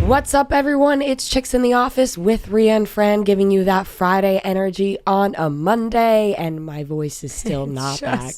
What's up, everyone? It's Chicks in the Office with Ria and Fran, giving you that Friday energy on a Monday, and my voice is still not back.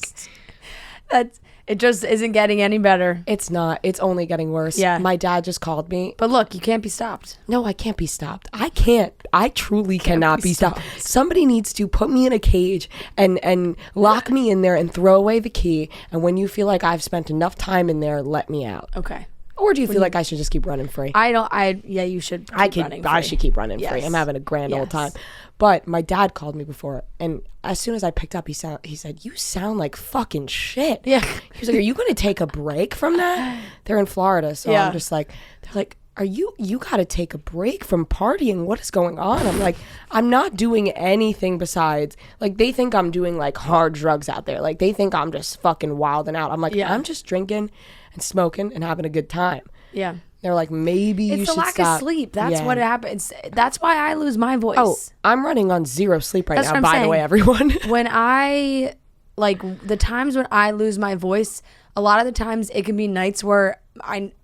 It just isn't getting any better. It's not. It's only getting worse. Yeah. My dad just called me. But look, you can't be stopped. No, I can't be stopped. I can't. I truly cannot be stopped. Somebody needs to put me in a cage and lock me in there and throw away the key. And when you feel like I've spent enough time in there, let me out. Okay. Or do you feel like I should just keep running free? Yeah, you should keep running free. I should keep running free. I'm having a grand old time. But my dad called me before, and as soon as I picked up, he said, "You sound like fucking shit." Yeah. He was like, "Are you going to take a break from that?" They're in Florida, so I'm just like, they're like, you got to take a break from partying. What is going on? I'm like, I'm not doing anything besides, like, they think I'm doing like hard drugs out there. Like, they think I'm just fucking wilding out. I'm like, I'm just drinking and smoking and having a good time. Yeah. They're like, maybe you should stop. It's the lack of sleep. That's what happens. That's why I lose my voice. Oh, I'm running on zero sleep right now, by the way, everyone. When I, the times when I lose my voice, a lot of the times it can be nights where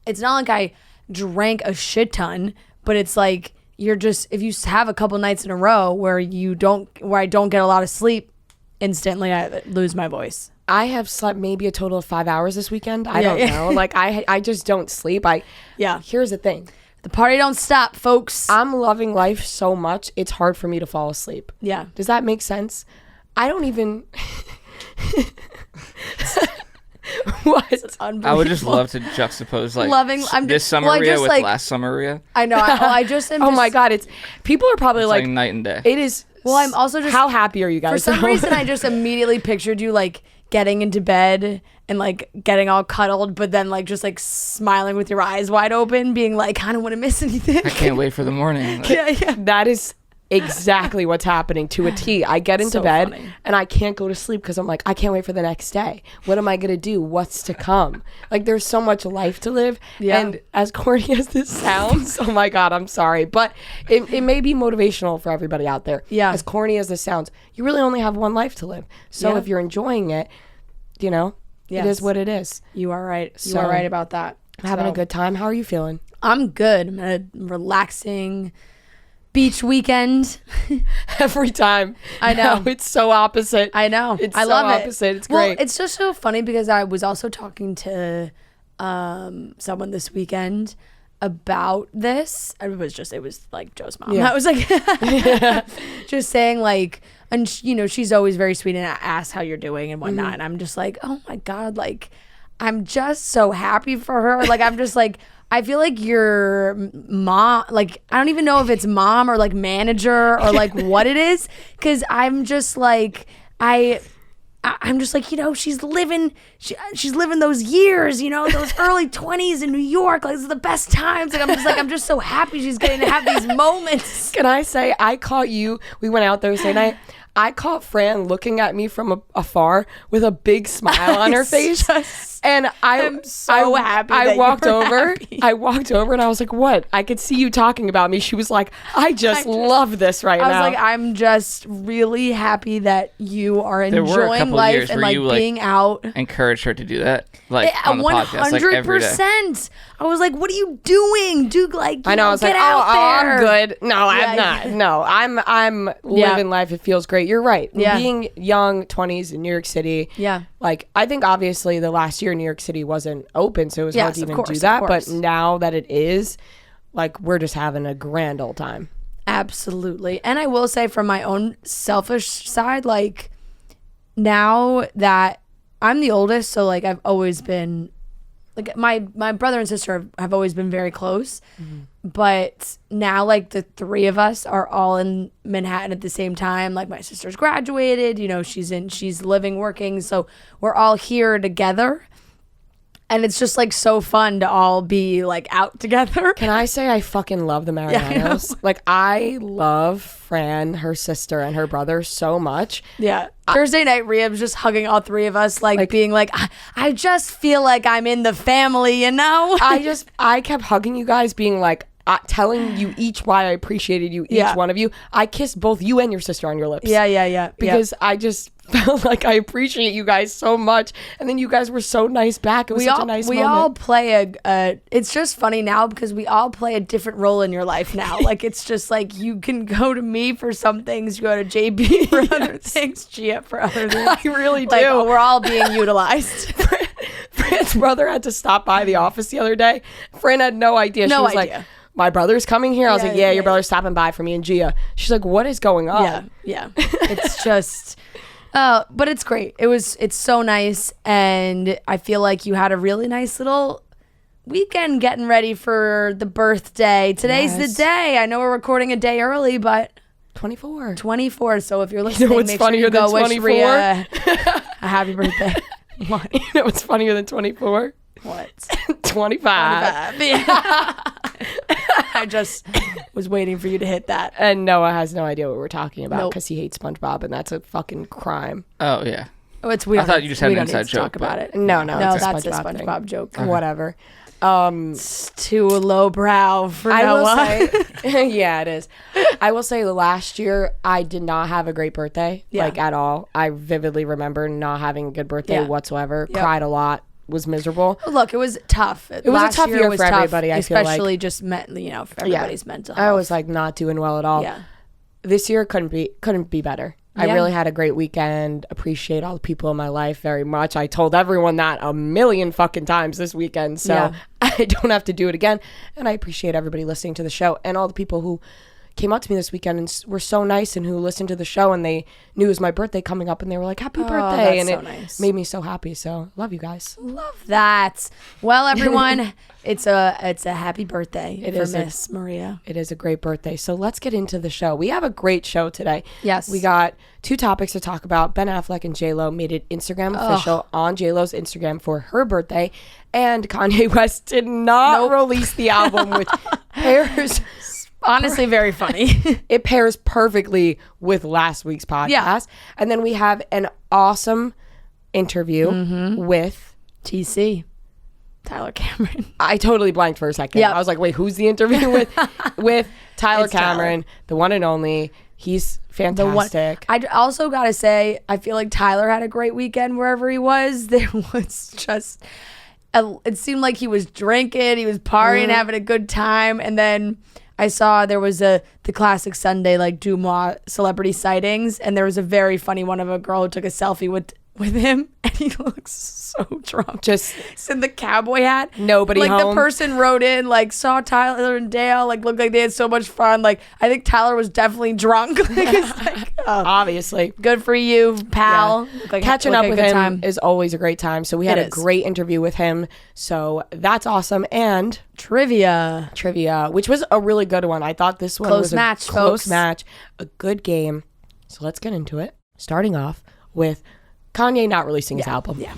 it's not like I drank a shit ton, but it's like if you have a couple nights in a row where I don't get a lot of sleep, instantly I lose my voice. I have slept maybe a total of 5 hours this weekend. I don't know. Like, I just don't sleep. Here's the thing. The party don't stop, folks. I'm loving life so much, it's hard for me to fall asleep. Yeah. Does that make sense? I don't even... What? I would just love to juxtapose this summer well, Ria with like, last summer Ria. I know. Oh my God. People are probably like night and day. It is. Well, I'm also just... How happy are you guys? For some reason, I just immediately pictured you like getting into bed and like getting all cuddled, but then like just like smiling with your eyes wide open, being like, I don't want to miss anything. I can't wait for the morning. Like, yeah. That is exactly what's happening to a T. I get into bed and I can't go to sleep because I'm like, I can't wait for the next day. What am I going to do? What's to come? Like, there's so much life to live. Yeah. And as corny as this sounds, oh my God, I'm sorry. But it may be motivational for everybody out there. Yeah. As corny as this sounds, you really only have one life to live. So if you're enjoying it, it is what it is. You are right. You are right about that. I'm having a good time. How are you feeling? I'm good. I'm at a relaxing beach weekend. Every time. I know. No, it's so opposite. I know. I love opposite. It's great. Well, it's just so funny because I was also talking to someone this weekend about this. It was like Joe's mom. Yeah. I was like just saying like, and she's always very sweet and asks how you're doing and whatnot. And I'm just like, oh my God, like I'm just so happy for her. Like I'm just like, I feel like your mom, like, I don't even know if it's mom or like manager or like what it is. Cause I'm just like, I'm just like, she's living those years, those early 20s in New York. Like, this is the best times. Like, I'm just so happy she's getting to have these moments. Can I say, I caught you, we went out Thursday night. I caught Fran looking at me from afar with a big smile on her face. And I'm so happy. I walked over and I was like, what? I could see you talking about me. She was like, I just love this right now. I was like, I'm just really happy that you are enjoying life and like being out. Encourage her to do that. Like on the podcast, like every day. 100%. I was like, what are you doing? Dude, like, I know. I was like, I'm good. No, I'm not. Yeah. No, I'm living life. It feels great. You're right. Yeah. Being young, 20s in New York City. Yeah. Like, I think obviously the last year New York City wasn't open, so it was hard to even do that. But now that it is, like, we're just having a grand old time. Absolutely. And I will say from my own selfish side, like, now that I'm the oldest, so like I've always been like my brother and sister have always been very close. Mm-hmm. But now like the three of us are all in Manhattan at the same time. Like my sister's graduated, she's living, working, so we're all here together. And it's just like so fun to all be like out together. Can I say I fucking love the Marianos? Like I love Fran, her sister, and her brother so much. Yeah. Thursday night, Ria was just hugging all three of us, like being like, I just feel like I'm in the family, I kept hugging you guys, being like, telling you each why I appreciated you, each one of you. I kissed both you and your sister on your lips. Yeah. Because I just felt like I appreciate you guys so much, and then you guys were so nice back. It was such a nice moment. We all play it's just funny now because we all play a different role in your life now. Like, it's just like you can go to me for some things, you go to JB for other things, Gia for other things. I really do. Like, we're all being utilized. Fran's brother had to stop by the office the other day. Fran had no idea. She was like, my brother's coming here. I was like, your brother's stopping by for me and Gia. She's like, what is going on? Yeah. It's just... but it's great. It's so nice, and I feel like you had a really nice little weekend getting ready for the birthday. Today's the day. I know we're recording a day early, but 24. So if you're listening, make sure you go wish Ria a happy birthday. What? You know what's funnier than 24? What? 25. Yeah. I just was waiting for you to hit that. And Noah has no idea what we're talking about because he hates SpongeBob, and that's a fucking crime. Oh, yeah. Oh, it's weird. I thought you just had an inside joke. Talk about it. No, that's a SpongeBob joke. Okay. Whatever. It's too lowbrow for Noah. I will say, yeah, it is. I will say last year I did not have a great birthday, like at all. I vividly remember not having a good birthday whatsoever. Cried a lot. Was miserable. Look, it was tough. It was a tough year for everybody. I feel like, especially just for everybody's mental health. I was like not doing well at all. Yeah. This year couldn't be better. I really had a great weekend. Appreciate all the people in my life very much. I told everyone that a million fucking times this weekend, so I don't have to do it again. And I appreciate everybody listening to the show and all the people who came up to me this weekend and were so nice and who listened to the show and they knew it was my birthday coming up and they were like, happy birthday. And it made me so happy. So love you guys. Love that. Well, everyone, it's a happy birthday for Miss Maria. It is a great birthday. So let's get into the show. We have a great show today. Yes. We got 2 topics to talk about. Ben Affleck and JLo made it Instagram official on JLo's Instagram for her birthday. And Kanye West did not release the album, which pairs... Honestly, very funny. It pairs perfectly with last week's podcast. Yeah. And then we have an awesome interview with TC, Tyler Cameron. I totally blanked for a second. I was like, wait, who's the interview with? With Tyler Cameron, the one and only. He's fantastic. I also got to say, I feel like Tyler had a great weekend wherever he was. There was just... it seemed like he was drinking, he was partying, having a good time, and then... I saw there was the classic Sunday like Dumois celebrity sightings, and there was a very funny one of a girl who took a selfie with him, and he looks so drunk. Just in the cowboy hat. Nobody like home. The person wrote in like saw Tyler and Dale like looked like they had so much fun. Like I think Tyler was definitely drunk. Obviously, good for you, pal. Yeah. Catching up with him is always a great time. So we had a great interview with him. So that's awesome. And trivia, which was a really good one. I thought this one was a close match, a good game. So let's get into it. Starting off with Kanye not releasing his album. Yeah.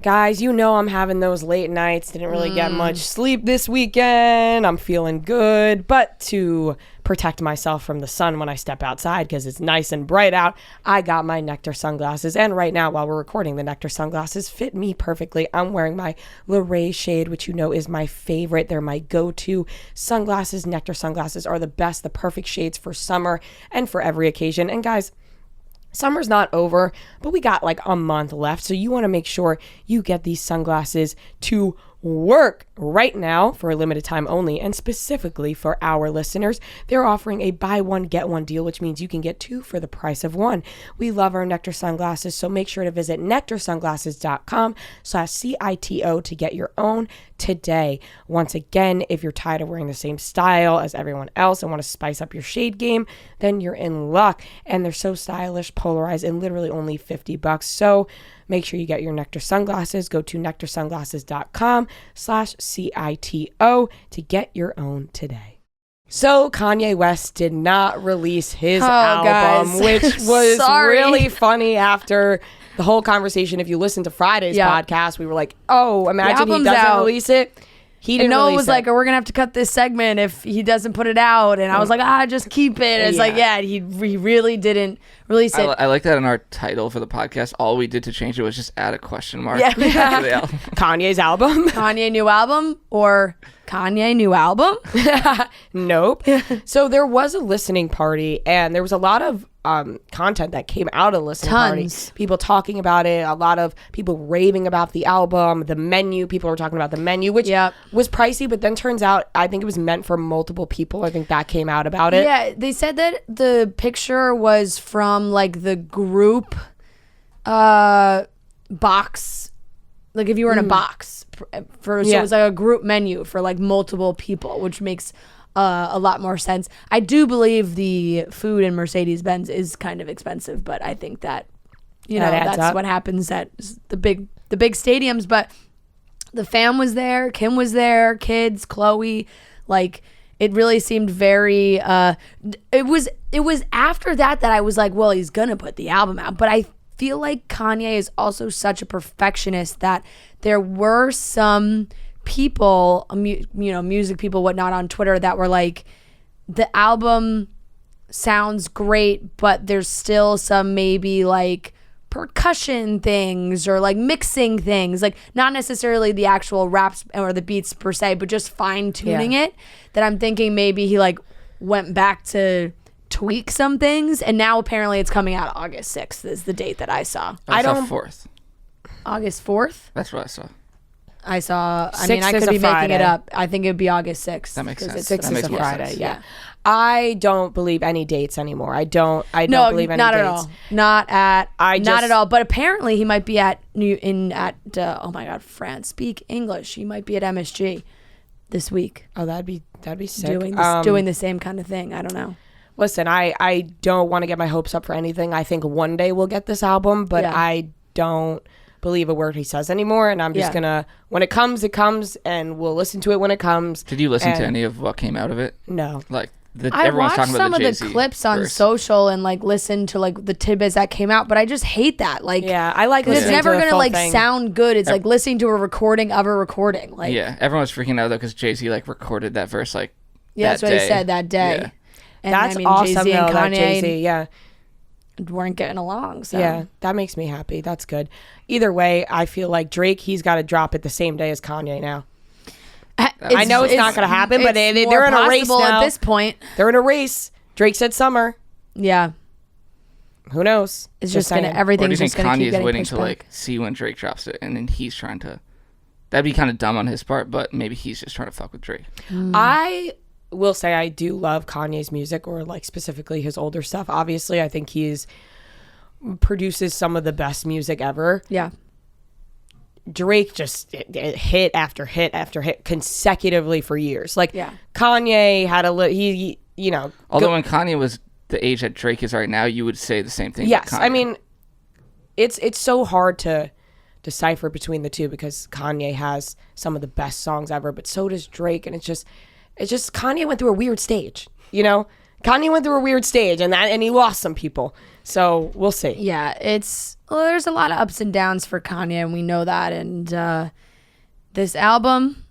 Guys, you know I'm having those late nights. Didn't really get much sleep this weekend. I'm feeling good. But to protect myself from the sun when I step outside, because it's nice and bright out, I got my Nectar sunglasses. And right now, while we're recording, the Nectar sunglasses fit me perfectly. I'm wearing my Lorraine shade, which you know is my favorite. They're my go-to sunglasses. Nectar sunglasses are the best, the perfect shades for summer and for every occasion. And guys, summer's not over, but we got like a month left. So you want to make sure you get these sunglasses to work right now for a limited time only. And specifically for our listeners, they're offering a buy one, get one deal, which means you can get 2 for the price of 1. We love our Nectar sunglasses. So make sure to visit nectarsunglasses.com/CITO to get your own today. Once again, if you're tired of wearing the same style as everyone else and want to spice up your shade game, then you're in luck. And they're so stylish, polarized, and literally only $50. So make sure you get your Nectar sunglasses. Go to nectarsunglasses.com/CITO to get your own today. So Kanye West did not release his album, which was really funny after the whole conversation. If you listen to Friday's podcast, we were like, oh, imagine he doesn't release it. He didn't. And Noah release was it. like, "We're gonna have to cut this segment if he doesn't put it out." And I was like, "Just keep it." It's like, he really didn't release it. I like that in our title for the podcast. All we did to change it was just add a question mark. Yeah. To the album. Kanye's album. Kanye new album or Kanye new album? Nope. So there was a listening party, and there was a lot of content that came out of the listening party. People talking about it, a lot of people raving about the album, the menu. People were talking about the menu, which was pricey, but then turns out I think it was meant for multiple people. I think that came out about it. Yeah, they said that the picture was from like the group box, like if you were in a box so it was like a group menu for like multiple people, which makes a lot more sense. I do believe the food in Mercedes-Benz is kind of expensive, but I think that that's what happens at the big stadiums. But the fam was there, Kim was there, kids, Chloe, like it really seemed very it was after that I was like, well, he's gonna put the album out. But I feel like Kanye is also such a perfectionist that there were some people, music people, whatnot, on Twitter that were like, the album sounds great, but there's still some maybe like percussion things or like mixing things, like not necessarily the actual raps or the beats per se, but just fine tuning it. That I'm thinking maybe he like went back to tweak some things, and now apparently it's coming out August 6th is the date that I saw. I saw 4th. August 4th? That's what I saw. I could be making it up. I think it would be August 6th. That makes sense. 6th is a Friday, yeah. I don't believe any dates anymore. I don't believe any not dates. At all. Not at all. But apparently he might be oh my God, France. Speak English. He might be at MSG this week. Oh, that'd be sick. Doing the same kind of thing. I don't know. Listen, I don't want to get my hopes up for anything. I think one day we'll get this album, but I don't believe a word he says anymore, and I'm just gonna, when it comes, and we'll listen to it when it comes. Did you listen to any of what came out of it? No. Like I everyone's watched talking about some the of Jay-Z the clips on verse. social and like listened to like the tidbits that came out, but I just hate that. Like, I like it's listening never to the gonna full like thing. sound good. It's like listening to a recording of a recording. Like, everyone's freaking out though because Jay-Z like recorded that verse like that's what he said that day. Yeah. And that's Jay-Z awesome and though, that Kanye Jay-Z, weren't getting along. So yeah, that makes me happy. That's good. Either way, I feel like Drake, he's got to drop it the same day as Kanye now. I know it's not going to happen, but they're in a race now. At this point. They're in a race. Drake said summer. Yeah. Who knows? It's just going to, everything's just going to keep getting waiting pushed to back. like see when Drake drops it, and then he's trying to, that'd be kind of dumb on his part, but maybe he's just trying to fuck with Drake. I will say I do love Kanye's music, or like specifically his older stuff. Obviously, I think he's produces some of the best music ever. Yeah. Drake just hit after hit after hit consecutively for years. Like Kanye had he although when Kanye was the age that Drake is right now, you would say the same thing. Yes, about Kanye. I mean it's so hard to decipher between the two because Kanye has some of the best songs ever, but so does Drake, and it's just Kanye went through a weird stage, Kanye went through a weird stage, and he lost some people. So we'll see. Yeah, there's a lot of ups and downs for Kanye, and we know that. And this album,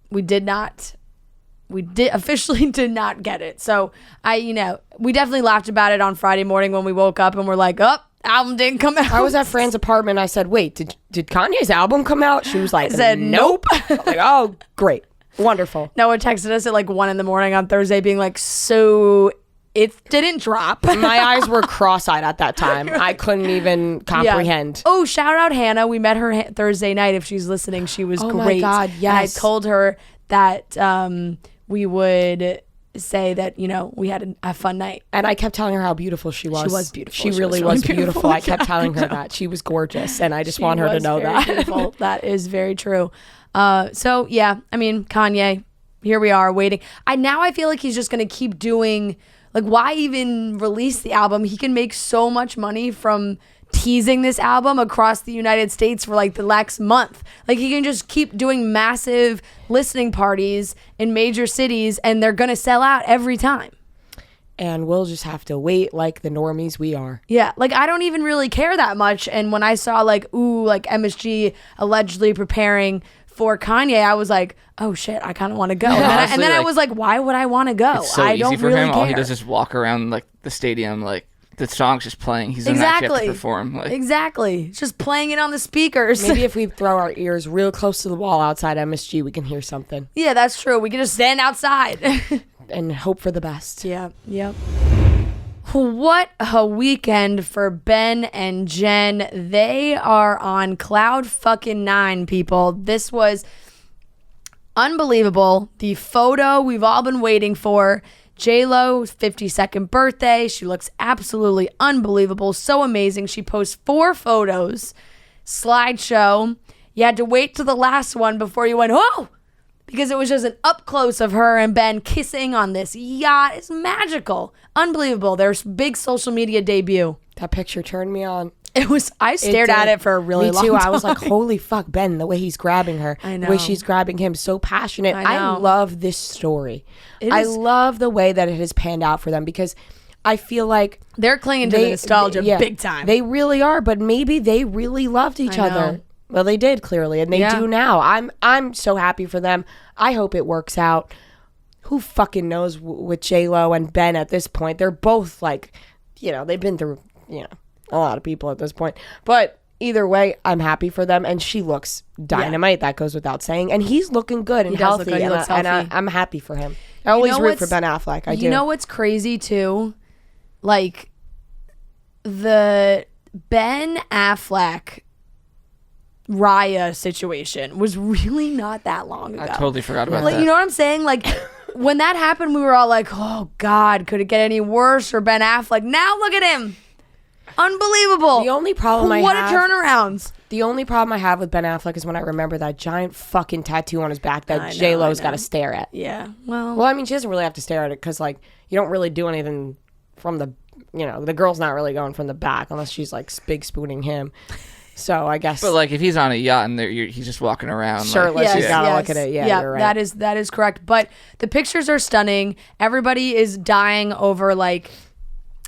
we officially did not get it. So we definitely laughed about it on Friday morning when we woke up and we're like, oh, album didn't come out. I was at Fran's apartment. I said, wait, did Kanye's album come out? She was like, I said, nope. I was like, oh, great. Wonderful. Noah texted us at like 1 a.m. on Thursday being like, so it didn't drop. My eyes were cross-eyed at that time. I couldn't even comprehend. Yeah. Oh, shout out Hannah. We met her Thursday night. If she's listening, she was great. Oh my God, yes. And I told her that we would say that, we had a fun night. And I kept telling her how beautiful she was. She was beautiful. She really was beautiful. I kept telling her that. She was gorgeous, and I just want her to know that. Beautiful. That is very true. So yeah, I mean, Kanye, here we are waiting. I feel like he's just going to keep doing, like, why even release the album? He can make so much money from teasing this album across the United States for like the next month. Like, he can just keep doing massive listening parties in major cities, and they're going to sell out every time. And we'll just have to wait like the normies we are. Yeah, like, I don't even really care that much. And when I saw like MSG allegedly preparing for Kanye, I was like, oh shit, I kind of want to go. Yeah, and then I was like, why would I want to go? It's so I easy don't for really him. care. All he does is walk around like the stadium, like the song's just playing. He doesn't actually have to perform. Like. Exactly. Just playing it on the speakers. Maybe if we throw our ears real close to the wall outside MSG, we can hear something. Yeah, that's true. We can just stand outside. And hope for the best. Yeah, yep. What a weekend for Ben and Jen. They are on cloud fucking 9, people. This was unbelievable. The photo we've all been waiting for. JLo's 52nd birthday. She looks absolutely unbelievable. So amazing. She posts 4 photos. Slideshow. You had to wait till the last one before you went, oh! Because it was just an up close of her and Ben kissing on this yacht. It's magical. Unbelievable. Their big social media debut. That picture turned me on. I stared at it for a really long time. Me too. I was like, holy fuck, Ben, the way he's grabbing her. I know. The way she's grabbing him. So passionate. I I know. love this story. I love the way that it has panned out for them because I feel like they're clinging to the nostalgia big time. They really are, but maybe they really loved each other. Well, they did clearly, and they do now. I'm so happy for them. I hope it works out. Who fucking knows with JLo and Ben at this point? They're both like, they've been through, a lot of people at this point. But either way, I'm happy for them, and she looks dynamite. That goes without saying. And he's looking good and healthy, He looks healthy. And I'm happy for him. I always root for Ben Affleck. I do. You know what's crazy too? Like the Ben Affleck Raya situation was really not that long ago. I totally forgot about like, that. You know what I'm saying? Like when that happened, we were all like, "Oh God, could it get any worse for Ben Affleck?" Now look at him, unbelievable. The only problem what a turnaround. The only problem I have with Ben Affleck is when I remember that giant fucking tattoo on his back that JLo's got to stare at. Yeah, well, I mean, she doesn't really have to stare at it because like you don't really do anything from the, the girl's not really going from the back unless she's like big spooning him. So I guess. But like if he's on a yacht and he's just walking around. Shirtless, you gotta look at it. Yeah, you're right. That is correct. But the pictures are stunning. Everybody is dying over like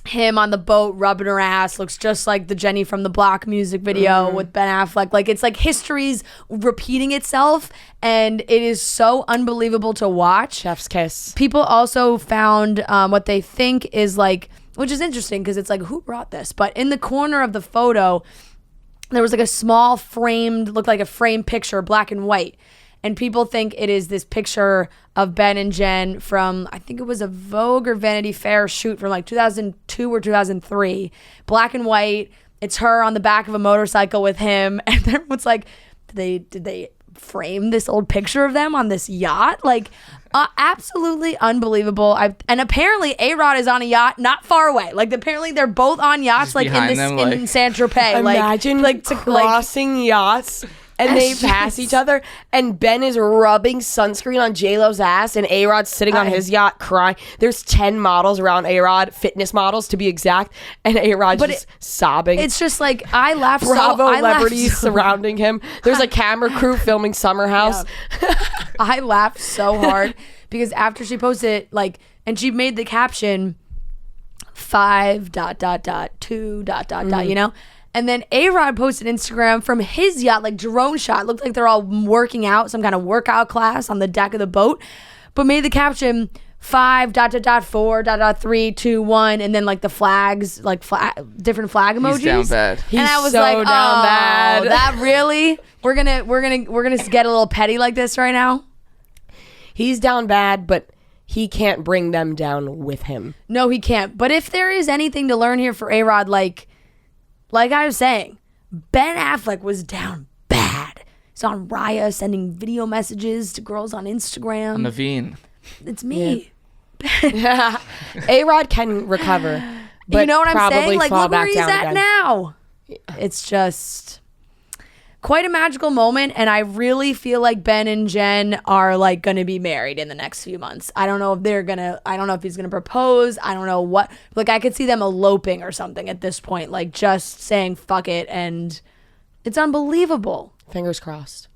him on the boat rubbing her ass. Looks just like the Jenny from the Block music video with Ben Affleck. Like it's like history's repeating itself, and it is so unbelievable to watch. Chef's kiss. People also found what they think is like, which is interesting because it's like, who brought this? But in the corner of the photo, there was like a small looked like a framed picture, black and white. And people think it is this picture of Ben and Jen from, I think it was a Vogue or Vanity Fair shoot from like 2002 or 2003. Black and white. It's her on the back of a motorcycle with him. And everyone's like, did they frame this old picture of them on this yacht? Like, absolutely unbelievable. And apparently A-Rod is on a yacht not far away. Like apparently they're both on yachts, like in Saint-Tropez. Imagine crossing yachts and they pass each other and Ben is rubbing sunscreen on JLo's ass and A-Rod's sitting on his yacht crying. There's 10 models around A-Rod, fitness models to be exact, and A-Rod's just sobbing. It's just like I laughed celebrities surrounding him. There's a camera crew filming Summer House. Yeah. I laughed so hard because after she posted it, like, and she made the caption 5.2. And then A-Rod posted Instagram from his yacht, like drone shot. Looked like they're all working out, some kind of workout class on the deck of the boat, but made the caption 5.4.3 2 1, and then like the flags, like different flag emojis. He's down bad. And I was so like, down bad. That really? We're gonna get a little petty like this right now? He's down bad, but he can't bring them down with him. No, he can't. But if there is anything to learn here for A-Rod, like I was saying, Ben Affleck was down bad. He's on Raya sending video messages to girls on Instagram. Naveen. It's me. Yeah. A-Rod can recover. But you know what I'm saying? Like, look where he's at again. now. It's just quite a magical moment, and I really feel like Ben and Jen are like going to be married in the next few months. I don't know if I don't know if he's going to propose. I don't know what. Like, I could see them eloping or something at this point, like just saying fuck it, and it's unbelievable. Fingers crossed.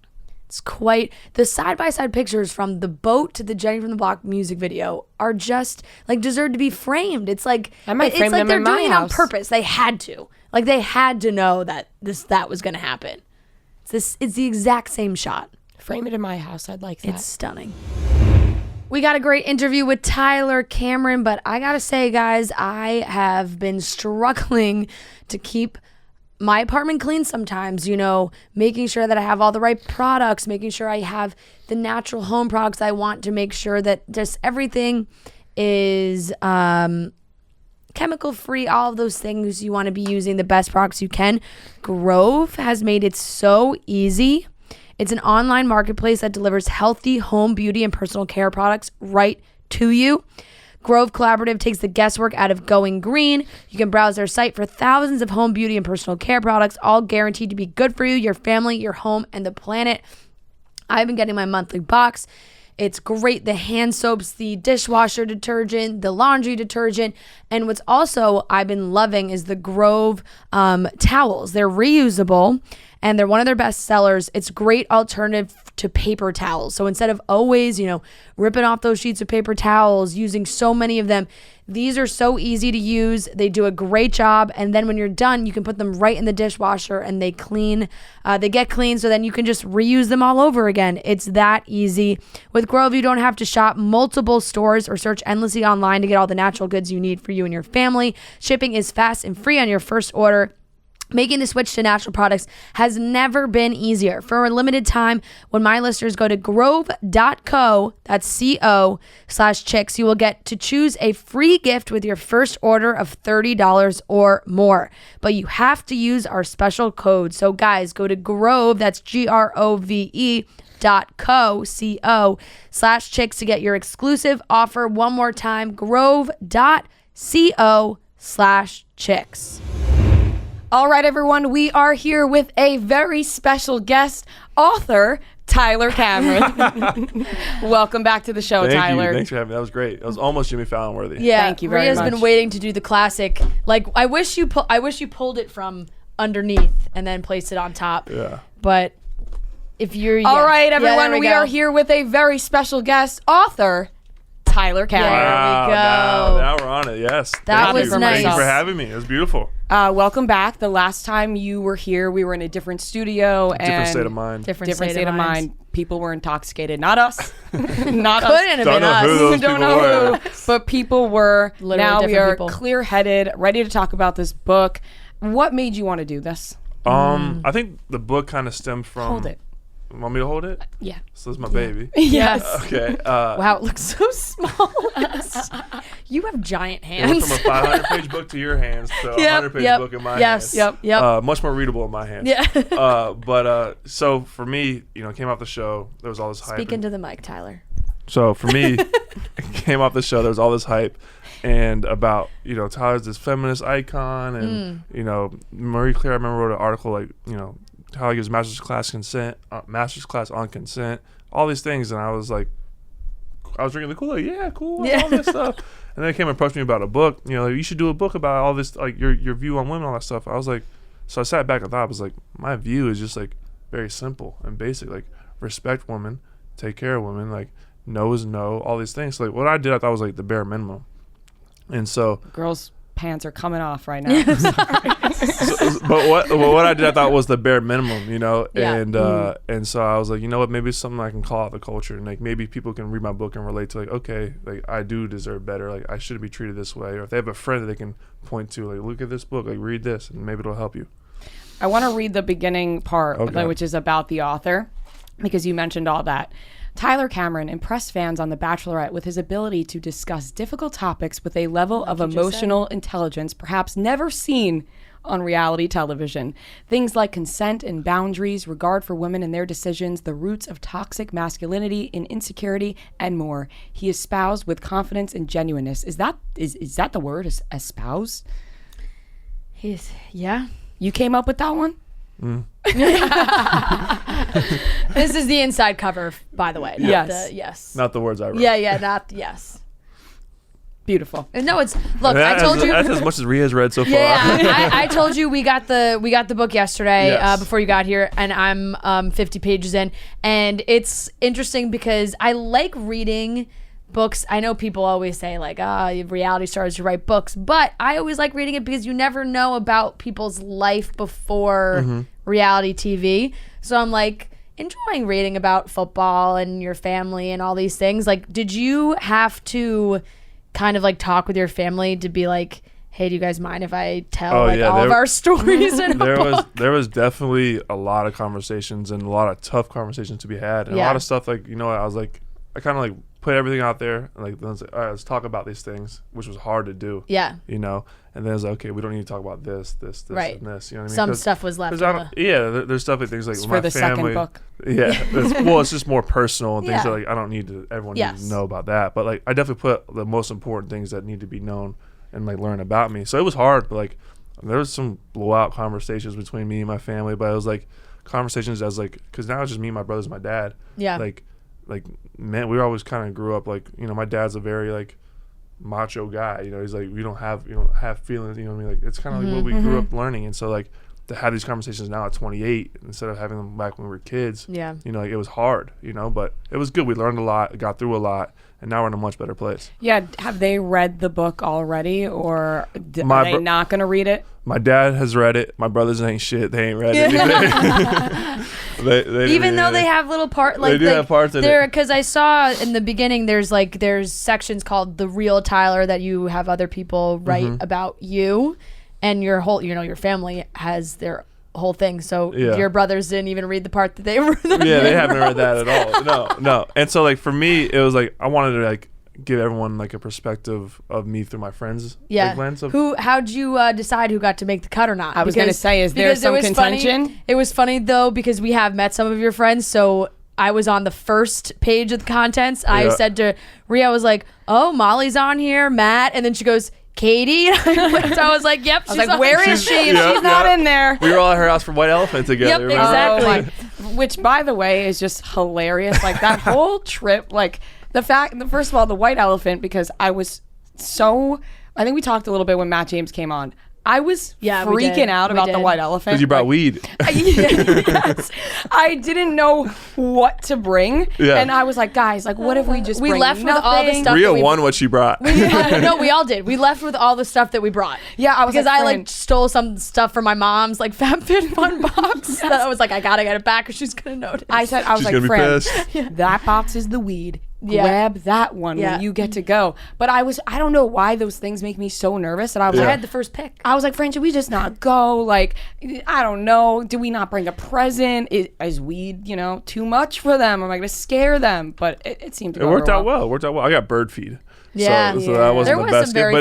It's quite the side-by-side pictures from the boat to the Jenny from the Block music video are just like deserve to be framed. It's like I might frame it's like them they're in my doing house. it on purpose. They had to. Like they had to know that that was going to happen. It's the exact same shot. Frame it in my house. I'd like that. It's stunning. We got a great interview with Tyler Cameron, but I gotta say, guys, I have been struggling to keep my apartment clean sometimes, making sure that I have all the right products, making sure I have the natural home products I want to make sure that just everything is chemical free, all of those things. You want to be using the best products you can. Grove has made it so easy. It's an online marketplace that delivers healthy home, beauty, and personal care products right to you. Grove Collaborative takes the guesswork out of going green. You can browse their site for thousands of home, beauty, and personal care products, all guaranteed to be good for you, your family, your home, and the planet. I've been getting my monthly box. It's great. The hand soaps, the dishwasher detergent, the laundry detergent. And what's also I've been loving is the Grove towels. They're reusable and they're one of their best sellers. It's a great alternative to paper towels. So instead of always, ripping off those sheets of paper towels, using so many of them, these are so easy to use. They do a great job. And then when you're done, you can put them right in the dishwasher and they get clean. So then you can just reuse them all over again. It's that easy. With Grove, you don't have to shop multiple stores or search endlessly online to get all the natural goods you need for you and your family. Shipping is fast and free on your first order. Making the switch to natural products has never been easier. For a limited time, when my listeners go to grove.co, that's co/chicks, you will get to choose a free gift with your first order of $30 or more. But you have to use our special code. So guys, go to Grove, that's grove.co/chicks to get your exclusive offer. One more time, grove.co/chicks. All right, everyone, we are here with a very special guest, author Tyler Cameron. Welcome back to the show, Tyler. Thanks for having me. That was great. That was almost Jimmy Fallon worthy. Yeah, thank you very much. Ria's been waiting to do the classic. Like, I wish you pulled it from underneath and then placed it on top. Yeah. But if you're all right, everyone, we are here with a very special guest, author Tyler Cameron. There we go. Now we're on it. Yes. That was nice. Thank you for having me. It was beautiful. Welcome back. The last time you were here, we were in a different studio. Different state of mind. Different state of mind. People were intoxicated. Not us. Not us. Couldn't have been us. Don't know who. But people were. Literally now we are people. Clear-headed, ready to talk about this book. What made you want to do this? I think the book kind of stemmed from... Hold it. Want me to hold it? Yeah. So this is my baby. Yes. Okay. Wow, it looks so small. You have giant It hands. went from a 500-page book to your hands to a 100-page book in my hands. Yep. Much more readable in my hands. Yeah. So for me, came off the show, there was all this hype. Speak into the mic, Tyler. So for me, came off the show, there was all this hype and about, Tyler's this feminist icon and, Marie Claire, I remember wrote an article how he gives master's class on consent, all these things, and I was like, I was drinking the Kool-Aid, cool, all this stuff, and then they came and approached me about a book, you should do a book about all this, like your view on women, all that stuff. I was like, so I sat back and thought, I was like, my view is just like very simple and basic, like respect women, take care of women, like no is no, all these things. So like what I did, I thought was like the bare minimum, and so girls' pants are coming off right now. But what I did, I thought was the bare minimum, Yeah. And so I was like, maybe it's something I can call out the culture, and like maybe people can read my book and relate to like, okay, like I do deserve better, like I shouldn't be treated this way, or if they have a friend that they can point to, like look at this book, like read this, and maybe it'll help you. I want to read the beginning part, which is about the author, because you mentioned all that. Tyler Cameron impressed fans on The Bachelorette with his ability to discuss difficult topics with a level of emotional intelligence perhaps never seen on reality television. Things like consent and boundaries, regard for women and their decisions, the roots of toxic masculinity and insecurity, and more. He espoused with confidence and genuineness. Is that the word? Espouse? Yeah. You came up with that one? This is the inside cover, by the way. Yes. Not the words I wrote. Yes. Beautiful. No, it's look. I told you that's as much as Ria's read so far. Yeah, I told you we got the book yesterday. Yes. Before you got here, and I'm 50 pages in, and it's interesting because I like reading books. I know people always say like, reality stars who write books, but I always like reading it because you never know about people's life before reality TV. So I'm like, enjoying reading about football and your family and all these things. Like, did you have to kind of like talk with your family to be like, hey, do you guys mind if I tell all of our stories? There was definitely a lot of conversations and a lot of tough conversations to be had, and a lot of stuff like, you know, I was like, I kind of like put everything out there, and like, then I was like, all right, let's talk about these things, which was hard to do. Yeah. You know, and then I was like, okay, we don't need to talk about this, and this. You know what I mean? Some stuff was left. There's stuff like things like it's my for the family. second book. Yeah. It's just more personal and things that like I don't need to. Everyone needs to know about that, but like I definitely put the most important things that need to be known and like learn about me. So it was hard, but like there was some blowout conversations between me and my family, but it was like conversations as like, because now it's just me, my brothers, my dad. Yeah. Like man, we always kind of grew up like, you know, my dad's a very like macho guy. You know, he's like, we don't have feelings. You know what I mean? Like it's kind of like what we grew up learning, and so like to have these conversations now at 28 instead of having them back when we were kids. Yeah. You know, like it was hard. You know, but it was good. We learned a lot, got through a lot. And now we're in a much better place. Yeah. Have they read the book already, or are they not going to read it? My dad has read it. My brothers ain't shit. They ain't read it. they even though they have little parts. Like, they do have parts in it. Because I saw in the beginning, there's sections called The Real Tyler that you have other people write about you. And your whole, you know, your family has their whole thing. So your brothers didn't even read the part that they were. They haven't read that at all. No. And so like for me, it was like I wanted to like give everyone like a perspective of me through my friends. Yeah. Like, lens of, how'd you decide who got to make the cut or not? I was gonna say, is there some contention? It was funny though because we have met some of your friends, so I was on the first page of the contents. I said to Ria, I was like, "Oh, Molly's on here, Matt," and then she goes, "Katie." So I was like, "Yep." I was like, "Where is she?" And she's not in there. We were all at her house for White Elephant together. Yep, exactly. Which, by the way, is just hilarious. Like that whole trip. Like first of all, the White Elephant, because I was so. I think we talked a little bit when Matt James came on. I was freaking out about the White Elephant. Because you brought weed. Yes. I didn't know what to bring. Yeah. And I was like, guys, like, what if we just bring left nothing? With all the stuff. Ria won what she brought. No, we all did. We left with all the stuff that we brought. Yeah, I was because I like stole some stuff from my mom's like FabFitFun box. That I was like, I gotta get it back or she's gonna notice. I was like, Fran, that box is the weed. Grab that one when you get to go. But I don't know why those things make me so nervous. And I had the first pick. I was like, Fran, should we just not go? Like, I don't know. Do we not bring a present? Is weed, you know, too much for them? Am I going to scare them? But it seemed to go worked out well. I got bird feed. Yeah. So that wasn't there the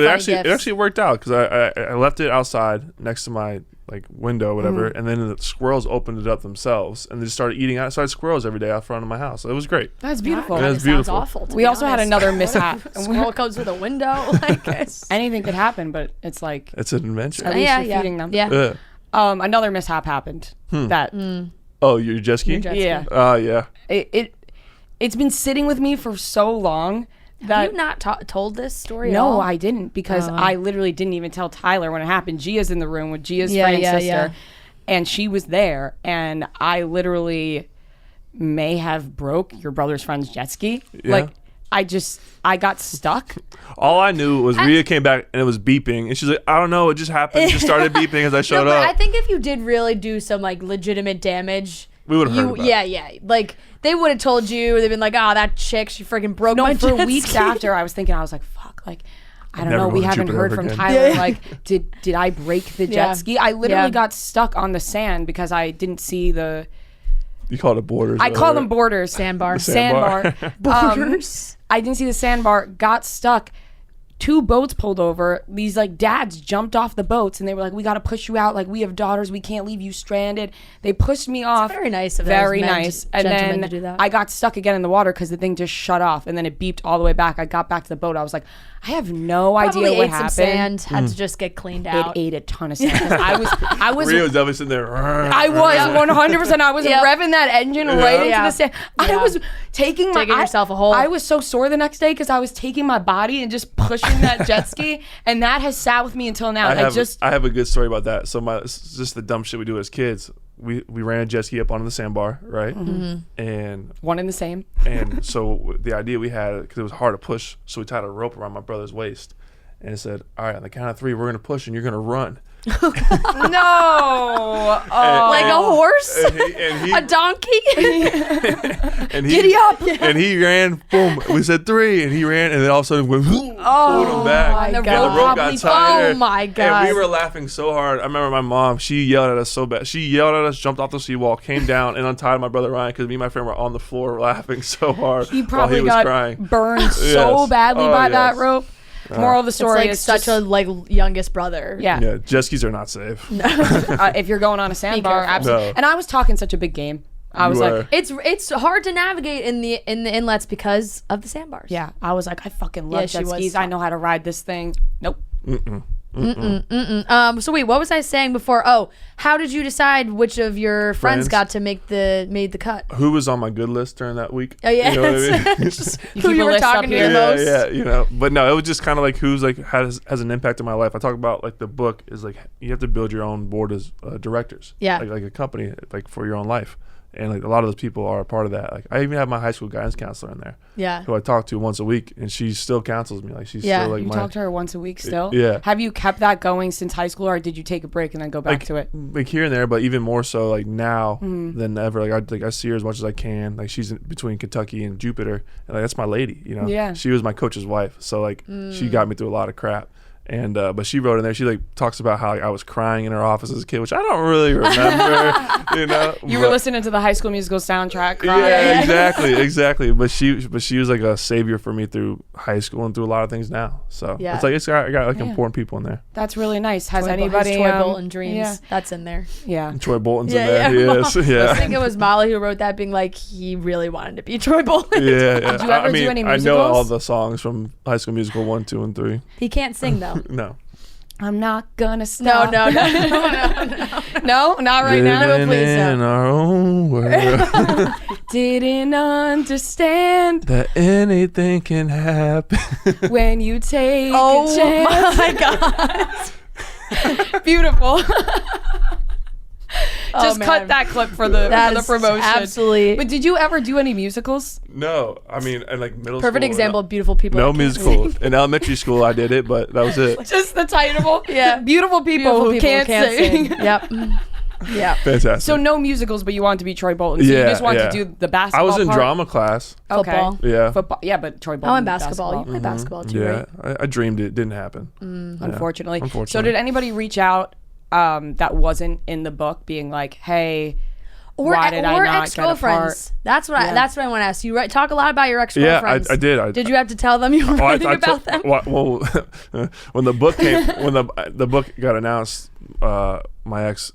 best gift. But it actually worked out because I left it outside next to my like window or whatever, and then the squirrels opened it up themselves and they just started eating outside squirrels every day out front of my house. So it was great. That's beautiful. It was beautiful. Sounds awful. We also had another mishap. Squirrel comes with a window. Like anything could happen, but it's like it's an adventure. At least you're feeding them. Yeah. Another mishap happened. That. Oh, your jet ski? Yeah. Yeah. It's been sitting with me for so long. Have you not told this story at all? all? No, I didn't, because I literally didn't even tell Tyler when it happened. Gia's in the room with Gia's friend sister, and she was there, and I literally may have broke your brother's friend's jet ski. Yeah. Like, I got stuck. All I knew was Ria came back and it was beeping, and she's like, I don't know, it just happened. It just started beeping as I showed up. I think if you did really do some like legitimate damage, we would have heard about it. Yeah. Like, they would have told you. They've been like, oh, that chick, she freaking broke my jet for weeks ski. After, I was like, fuck, like, I don't know. We haven't heard from Tyler. Yeah. Like, did I break the jet ski? I literally got stuck on the sand because I didn't see the. You called it borders. I call them borders. Sandbar. Sandbar. Borders. I didn't see the sandbar. Got stuck. 2 boats pulled over. These like dads jumped off the boats and they were like, we got to push you out. Like, we have daughters. We can't leave you stranded. They pushed me off. It's very nice of very nice. And then to do that. I got stuck again in the water because the thing just shut off. And then it beeped all the way back. I got back to the boat. I was like, I have no idea what happened. Some sand, had to just get cleaned out. It ate a ton of sand. I was Ria was definitely sitting there. I was 100%. I was revving that engine right into the sand. I was taking yourself a hole. I was so sore the next day because I was taking my body and just pushing that jet ski, and that has sat with me until now. I have a good story about that. So it's just the dumb shit we do as kids. We ran a jet ski up onto the sandbar, right? And one and the same. And so the idea we had, because it was hard to push, so we tied a rope around my brother's waist, and it said, all right, on the count of 3, we're gonna push and you're gonna run. No. Oh. Like a horse? And A donkey? and Giddy up. And he ran, boom. We said 3, and he ran, and then all of a sudden went, pulled him back. my And the God. rope got tighter. Oh my And God. we were laughing so hard. I remember my mom, she yelled at us so bad. She yelled at us, jumped off the seawall, came down, and untied my brother Ryan because me and my friend were on the floor laughing so hard He probably while he was got crying. burned so Yes. badly Oh, by yes. that rope. Moral of the It's story like is such just, a like youngest brother. yeah. Yeah, jet skis are not safe. If you're going on a sandbar, careful. absolutely. No. And I was talking such a big game. I was You like, were. It's hard to navigate in the inlets because of the sandbars. yeah. I was like, I fucking love Yeah, she jet was skis. I know how to ride this thing. Nope. So wait, what was I saying before? Oh, how did you decide which of your friends Friends. got to made the cut? Who was on my good list during that week? Oh yeah, You know what I mean? Just You who keep you a were list up talking to here. the Yeah, most. yeah, you know. But no, it was just kind of like who's like has an impact in my life. I talk about like the book is like you have to build your own board as directors. Yeah. Like a company like for your own life, and like a lot of those people are a part of that. Like I even have my high school guidance counselor in there, Yeah. who I talk to once a week, and she still counsels me. Like she's Yeah. still like You my talk to her once a week still? Yeah. Have you kept that going since high school, or did you take a break and then go back like, to it? like here and there, but even more so like now than ever. Like I see her as much as I can. Like she's in between Kentucky and Jupiter, and like that's my lady. You know, Yeah. She was my coach's wife, so like she got me through a lot of crap. And but she wrote in there. She like talks about how like, I was crying in her office as a kid, which I don't really remember. You know, You were listening to the High School Musical soundtrack, crying. Yeah, exactly. But she was like a savior for me through high school and through a lot of things now. So Yeah. it's like I got like important people in there. That's really nice. Has His anybody Troy Bolton dreams? Yeah. That's in there. Yeah. Troy Bolton's Yeah, in there. yeah. Yes, I yeah. think it was Molly who wrote that, being like he really wanted to be Troy Bolton. Yeah. Did you ever I mean, do any I know musicals? all the songs from High School Musical 1, 2, and 3. He can't sing though. No. I'm not gonna No, stop. no, no. No, not right now. Living please in don't. our own world Didn't understand that anything can happen. when you take Oh a chance. my God. Beautiful. Just man. cut that clip for the That's promotion. absolutely. But did you ever do any musicals? No, I mean, in like middle school. Perfect example of beautiful people. No that can't musical. sing. In elementary school, I did it, but that was it. Just the title. Yeah. Beautiful people who can't sing. Yep. Yeah. Fantastic. So no musicals, but you wanted to be Troy Bolton. So you Yeah, just wanted yeah. to do the I basketball was in part? drama class. Okay. Football. Yeah. Football. Yeah, but Troy Bolton. Oh, and basketball. You play basketball too, Yeah, right? I dreamed it. It didn't happen. Yeah, Unfortunately. So unfortunately. did anybody reach out that wasn't in the book, being like, "Hey, Or why did I not get a part?" ex-girlfriends. That's what I want to ask you. Right? Talk a lot about your Yeah, ex-girlfriends. I did. Did you have to tell them you were writing about them? Well, when the book came, when the book got announced, my ex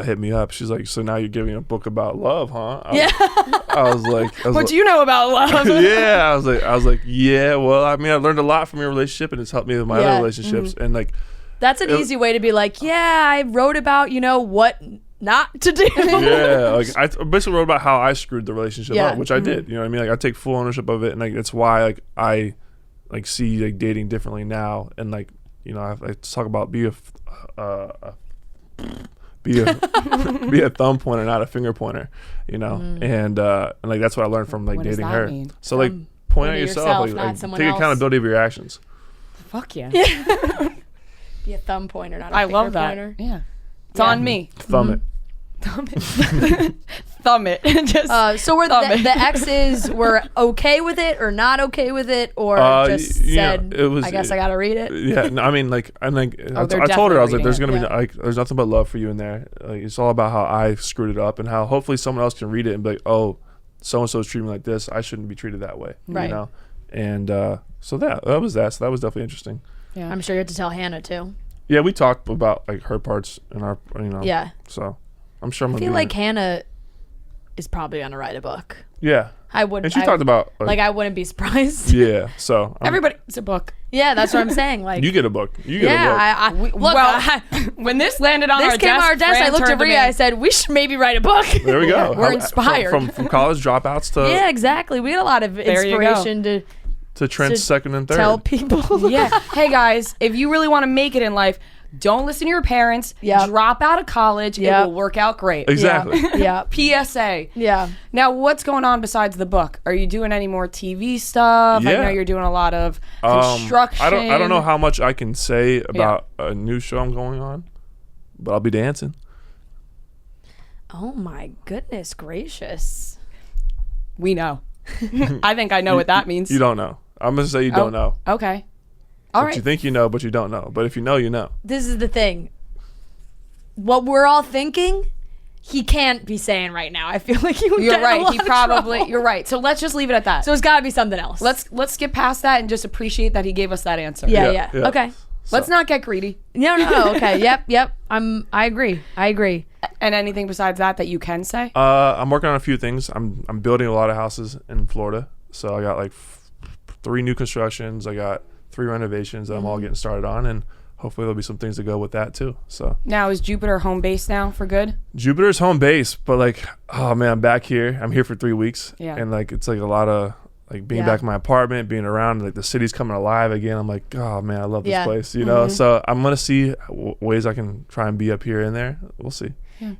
hit me up. She's like, "So now you're giving a book about love, huh?" I was like, What do you know about love? yeah, I was like, yeah. Well, I mean, I learned a lot from your relationship, and it's helped me with my Yeah, other relationships. And like, That's an easy way to be like, yeah, I wrote about, what not to do. yeah, like I basically wrote about how I screwed the relationship Yeah. up, which I did. You know what I mean? Like I take full ownership of it, and like that's why like I like see like dating differently now, and like I talk about be a thumb pointer, not a finger pointer. And like that's what I learned from like What does dating that her. mean? So like point at at yourself, yourself, like, not someone take else. accountability of your actions. Fuck yeah. Be a thumb pointer, not a I finger love that. pointer. Yeah. It's Yeah. on me. Thumb it. Thumb it. Thumb it. Just So were thumb it. the exes were okay with it or not okay with it, or just yeah, said, it was- I guess I gotta read it? Yeah, no, I mean, like, I think they're I told her, I was like, definitely there's gonna be reading like, there's nothing but love for you in there. Like, it's all about how I screwed it up and how hopefully someone else can read it and be like, oh, so and so's treating me like this. I shouldn't be treated that way. Right. And so that was that. So that was definitely interesting. yeah. I'm sure you had to tell Hannah too. Yeah, we talked about like her parts in our, Yeah. So I'm sure I'm I gonna feel be like Hannah is probably gonna write a book. yeah. I would. And she talked about like I wouldn't be surprised. yeah. So Everybody, it's a book. Yeah, that's what I'm saying. Like you get a book. You get a book. yeah, look. Well, when this landed on this our came desk, on our desk. Fran I looked at turned to Ria. me. I said, we should maybe write a book. There we go. We're inspired. From college dropouts to Yeah, exactly. We got a lot of you go. inspiration to Trent's second and third. tell people. Yeah. Hey guys, if you really want to make it in life, don't listen to your parents. Yep. Drop out of college. Yep. It will work out great. Exactly. Yeah. PSA. Yeah. Now, what's going on besides the book? Are you doing any more TV stuff? I Yeah. know you're doing a lot of construction. I don't know how much I can say about a new show I'm going on. but I'll be dancing. Oh my goodness gracious. We know. I think I know what that means. You don't know. I'm gonna say you don't know. Okay. All right. You think you know, but you don't know. But if you know, you know. This is the thing. What we're all thinking, he can't be saying right now. I feel like You're right. He probably. You're right. So let's just leave it at that. So it's got to be something else. Let's skip past that and just appreciate that he gave us that answer. Yeah. Okay. Let's not get greedy. No. Okay. Yep. I agree. And anything besides that you can say? I'm working on a few things. I'm building a lot of houses in Florida. So I got like 3 new constructions. I got 3 renovations that I'm all getting started on, and hopefully there'll be some things to go with that too. So now is Jupiter home base now for good? Jupiter's home base, but like, oh man, I'm back here. I'm here for 3 weeks. Yeah. And like, it's like a lot of like being back in my apartment, being around, like the city's coming alive again. I'm like, oh man, I love this place, you know? So I'm going to see ways I can try and be up here and there. We'll see.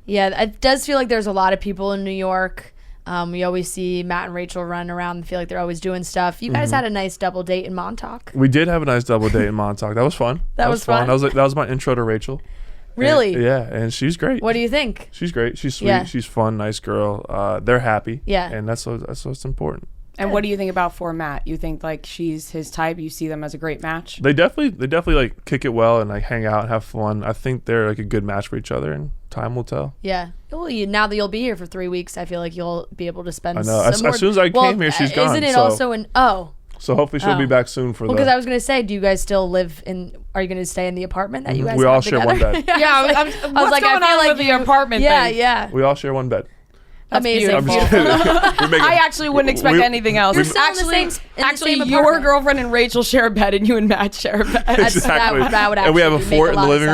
Yeah, it does feel like there's a lot of people in New York. We always see Matt and Rachel run around and feel like they're always doing stuff. You guys had a nice double date in Montauk. We did have a nice double date in Montauk. That was fun. That was fun. That was my intro to Rachel. Really? And she's great. What do you think? She's great. She's sweet. Yeah. She's fun, nice girl. They're happy. Yeah. And that's what's important. And what do you think about for Matt? You think like she's his type? You see them as a great match? They definitely like kick it well and like hang out and have fun. I think they're like a good match for each other, and time will tell. Yeah. Well, now that you'll be here for 3 weeks, I feel like you'll be able to spend. I know. As soon as I came here, she's gone. Isn't it so. also in? Oh. So hopefully she'll be back soon for because I was gonna say, do you guys still live in? Are you gonna stay in the apartment that you guys? We have all share together? one bed. Yeah, I was like, I feel like the apartment thing. Yeah. We all share one bed. That's amazing. I'm just kidding. I actually wouldn't expect anything else. You're still in the same your apartment. girlfriend and Rachel share a bed, and you and Matt share a bed. Exactly. That would and we have a actually fort in make the a lot living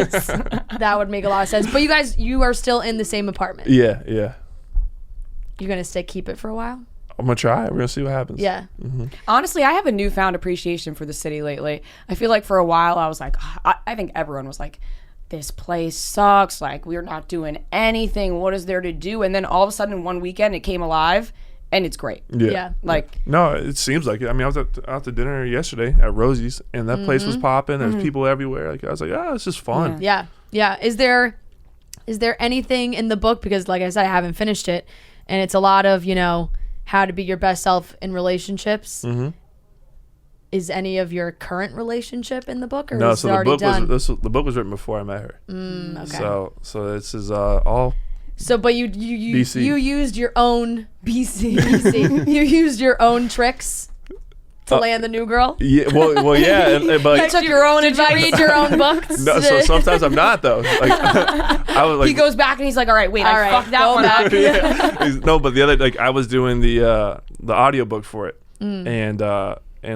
of sense. room. That would make a lot of sense. But you are still in the same apartment. Yeah. You're gonna keep it for a while. I'm gonna try. We're gonna see what happens. Yeah. Honestly, I have a newfound appreciation for the city lately. I feel like for a while I was like, I think everyone was like, this place sucks. Like, we're not doing anything. What is there to do? And then all of a sudden, one weekend, it came alive, and it's great. Yeah. Like, no, it seems like it. I mean, I was out to dinner yesterday at Rosie's, and that place was popping. There's people everywhere. Like, I was like, it's just fun. Yeah. Is there anything in the book, because like I said, I haven't finished it, and it's a lot of how to be your best self in relationships. Is any of your current relationship in the book, or no? is So it already done? the book was written before I met her. Okay. So this is all. So, but you BC. you used your own BC. You used your own tricks to land the new girl. Yeah. Well, yeah. But You took your own advice. Did you read your own books? no, so sometimes I'm not though. Like, I was like, he goes back and he's like, all right, wait, I fucked that one up. No, but the other, like, I was doing the audiobook for it, and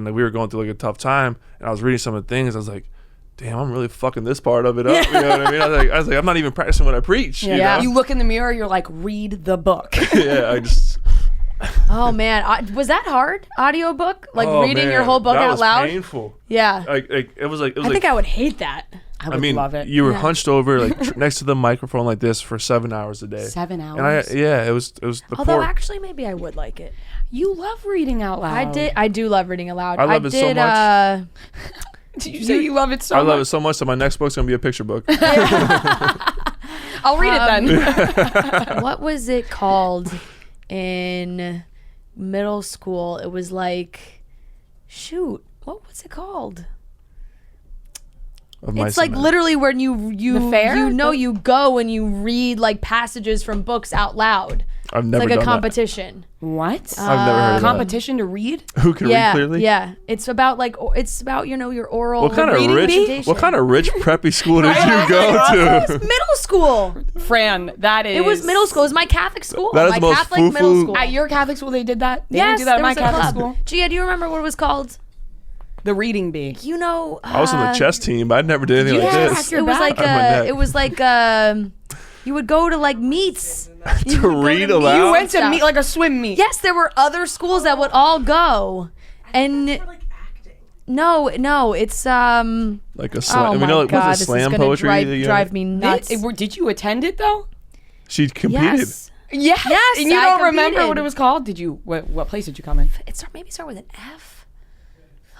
like, we were going through like a tough time, and I was reading some of the things. I was like, damn, I'm really fucking this part of it up. You know what I mean? I was like, I'm not even practicing what I preach. Yeah. You know? You look in the mirror, you're like, read the book. Yeah, I just. Oh man, was that hard? Audiobook? Like reading your whole book that out was loud? Painful. Yeah. Like it was like. I think I would hate that. I would love it. You were hunched over like next to the microphone like this for 7 hours a day. 7 hours. And it was the Although actually, maybe I would like it. You love reading out loud. I do love reading aloud. I love it so much. Did you say you love it so much? I love it so much that my next book's gonna be a picture book. I'll read it then. What was it called in middle school? It was like, what was it called? It's like literally when you The fair? you go and you read like passages from books out loud. I've never It's like done a competition. What? I've never heard of Competition to read? that. Who can read clearly? Yeah. It's about your oral. What kind of reading rich? presentation. What kind of rich preppy school did you go to? Middle school. Fran, that is. It was middle school. It was my Catholic school. That is my the most Catholic foo-foo- middle school. At your Catholic school, they did that? They Yes, didn't do that at there my was a Catholic club. school? Gia, do you remember what it was called? The reading bee. I was on the chess team, but I never did anything like Yes. this. Your It was back. like it was like you would go to like meets To read aloud? You went to stuff. meet like a swim meet. Yes, there were other schools that would all go, and no, it's Like a slam. oh we my know god, what's this slam is gonna poetry. drive me nuts. Did you attend it though? She competed. Yes, Yes. And you I don't remember competed. what it was called? Did you? What place did you come in? maybe start with an F.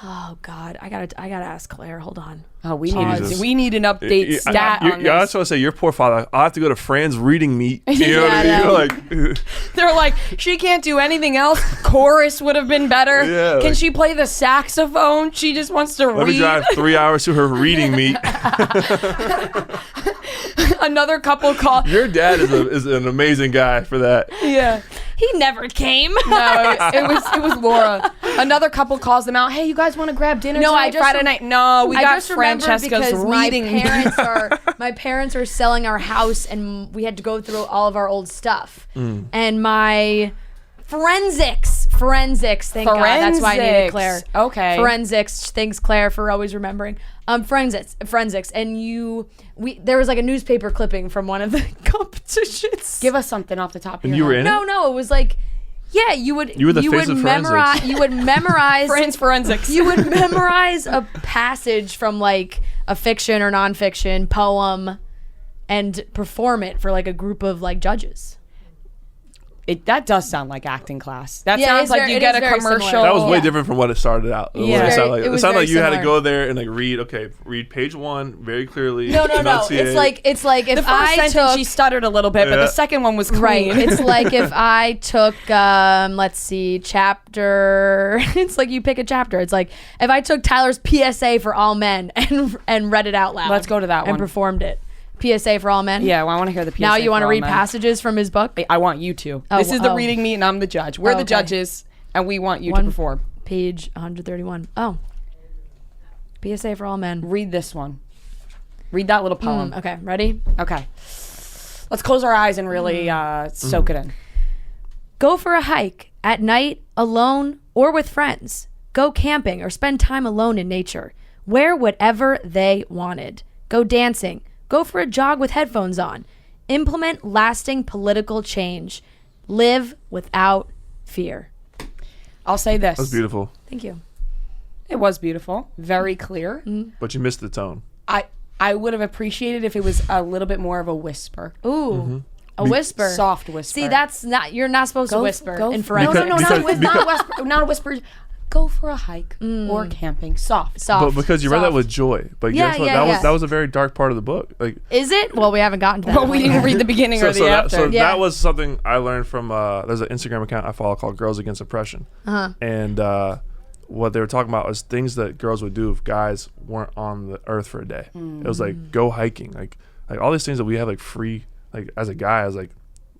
Oh God, I gotta ask Claire. Hold on. Oh, we Jesus. need an update stat on this. I was trying to say, your poor father. I'll have to go to Fran's reading meet. You know what I mean? Like, they're like, she can't do anything else. Chorus would have been better. Yeah, Can like, she play the saxophone? She just wants to read. let me drive 3 hours to her reading meet. Another couple call. Your dad is an amazing guy for that. Yeah. He never came. No, it was Laura. Another couple calls them out. Hey, you guys want to grab dinner tonight, Friday night? No, we got Francesca's reading. My parents are selling our house, and we had to go through all of our old stuff. And my forensics. Thank God. That's why I needed Claire. Okay. Forensics. Thanks, Claire, for always remembering. Forensics, and there was like a newspaper clipping from one of the competitions. Give us something off the top of your And you were head. in it? No, it was like, yeah, you would the face of forensics. You would memorize Fran's forensics. You would memorize a passage from like a fiction or nonfiction poem and perform it for like a group of like judges. That does sound like acting class. That Yeah, sounds like you get a commercial. similar. That was way Yeah. different from what it started out. Yeah. It was sounded very like you had to similar. go there and like read page 1 very clearly. No. enunciate. It's like if The first I sentence took she stuttered a little bit, but Yeah. the second one was clean. right. It's like if I took let's see, chapter. It's like you pick a chapter. It's like if I took Tyler's PSA for all men and read it out loud. Let's go to that and one. performed it. PSA for all men. Yeah, well, I want to hear the PSA. Now you want to for all read men. passages from his book. I want you to. Oh, This is the oh. reading meet, and I'm the judge. We're the Okay. judges, and we want you to perform. Page 131. Oh. PSA for all men. Read this one. Read that little poem. Okay, ready? Okay. Let's close our eyes and really soak it in. Go for a hike at night, alone, or with friends. Go camping or spend time alone in nature. Wear whatever they wanted. Go dancing. Go for a jog with headphones on. Implement lasting political change. Live without fear. I'll say this. That was beautiful, Thank you. It was beautiful. Very clear. but you missed the tone. I would have appreciated if it was a little bit more of a whisper. Ooh. A whisper. Soft whisper. See, that's not, you're not supposed to whisper in forensics. No, Because- not a whisper. Not a whisper. Go for a hike or camping. Soft. But because you read that Soft. with joy. But Yeah, guess what? yeah, yeah. That was a very dark part of the book. Like, Is it? Well, we haven't gotten to that. But we didn't read the beginning or the after. Yeah. that was something I learned from there's an Instagram account I follow called Girls Against Oppression. And what they were talking about was things that girls would do if guys weren't on the earth for a day. It was like go hiking, like all these things that we have like free. Like as a guy, I was like,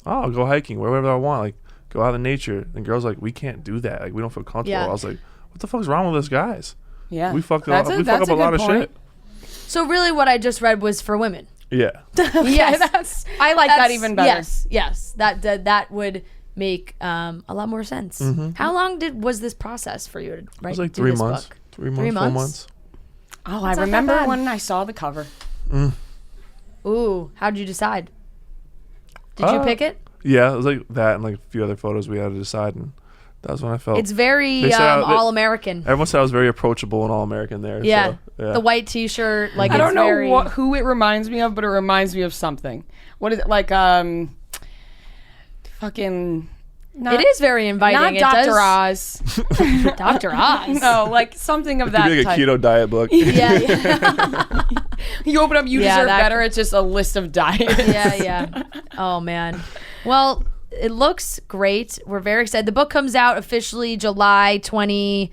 oh, I'll go hiking wherever I want, like go out in nature. And girls like, we can't do that. Like we don't feel comfortable. Yeah. I was like, what the fuck's wrong with us guys? Yeah. We fuck That's up. a- We fuck that's up a lot good of point. shit. So really what I just read was for women. Yeah. Yes. I like that even better. Yes. That would make a lot more sense. How long was this process for you to write? It was like do 3 this months. book? 3 months, 4 months. Oh, That's I not remember that bad. when I saw the cover. Ooh, how'd you decide? Did you pick it? Yeah, it was like that and like a few other photos we had to decide, and that was when I felt. It's very They said all American. Everyone said I was very approachable and all American there. Yeah. So, yeah. The white T-shirt, like I don't it's know very. who it reminds me of, but it reminds me of something. What is it like? Fucking. Not, It is very inviting. not It Dr. does- Oz. Dr. Oz. No, like something of It could that be like type. a keto diet book. Yeah. You open up, you Yeah, deserve that- better. It's just a list of diets. Yeah. Oh man. Well, it looks great. We're very excited. The book comes out officially July 27th.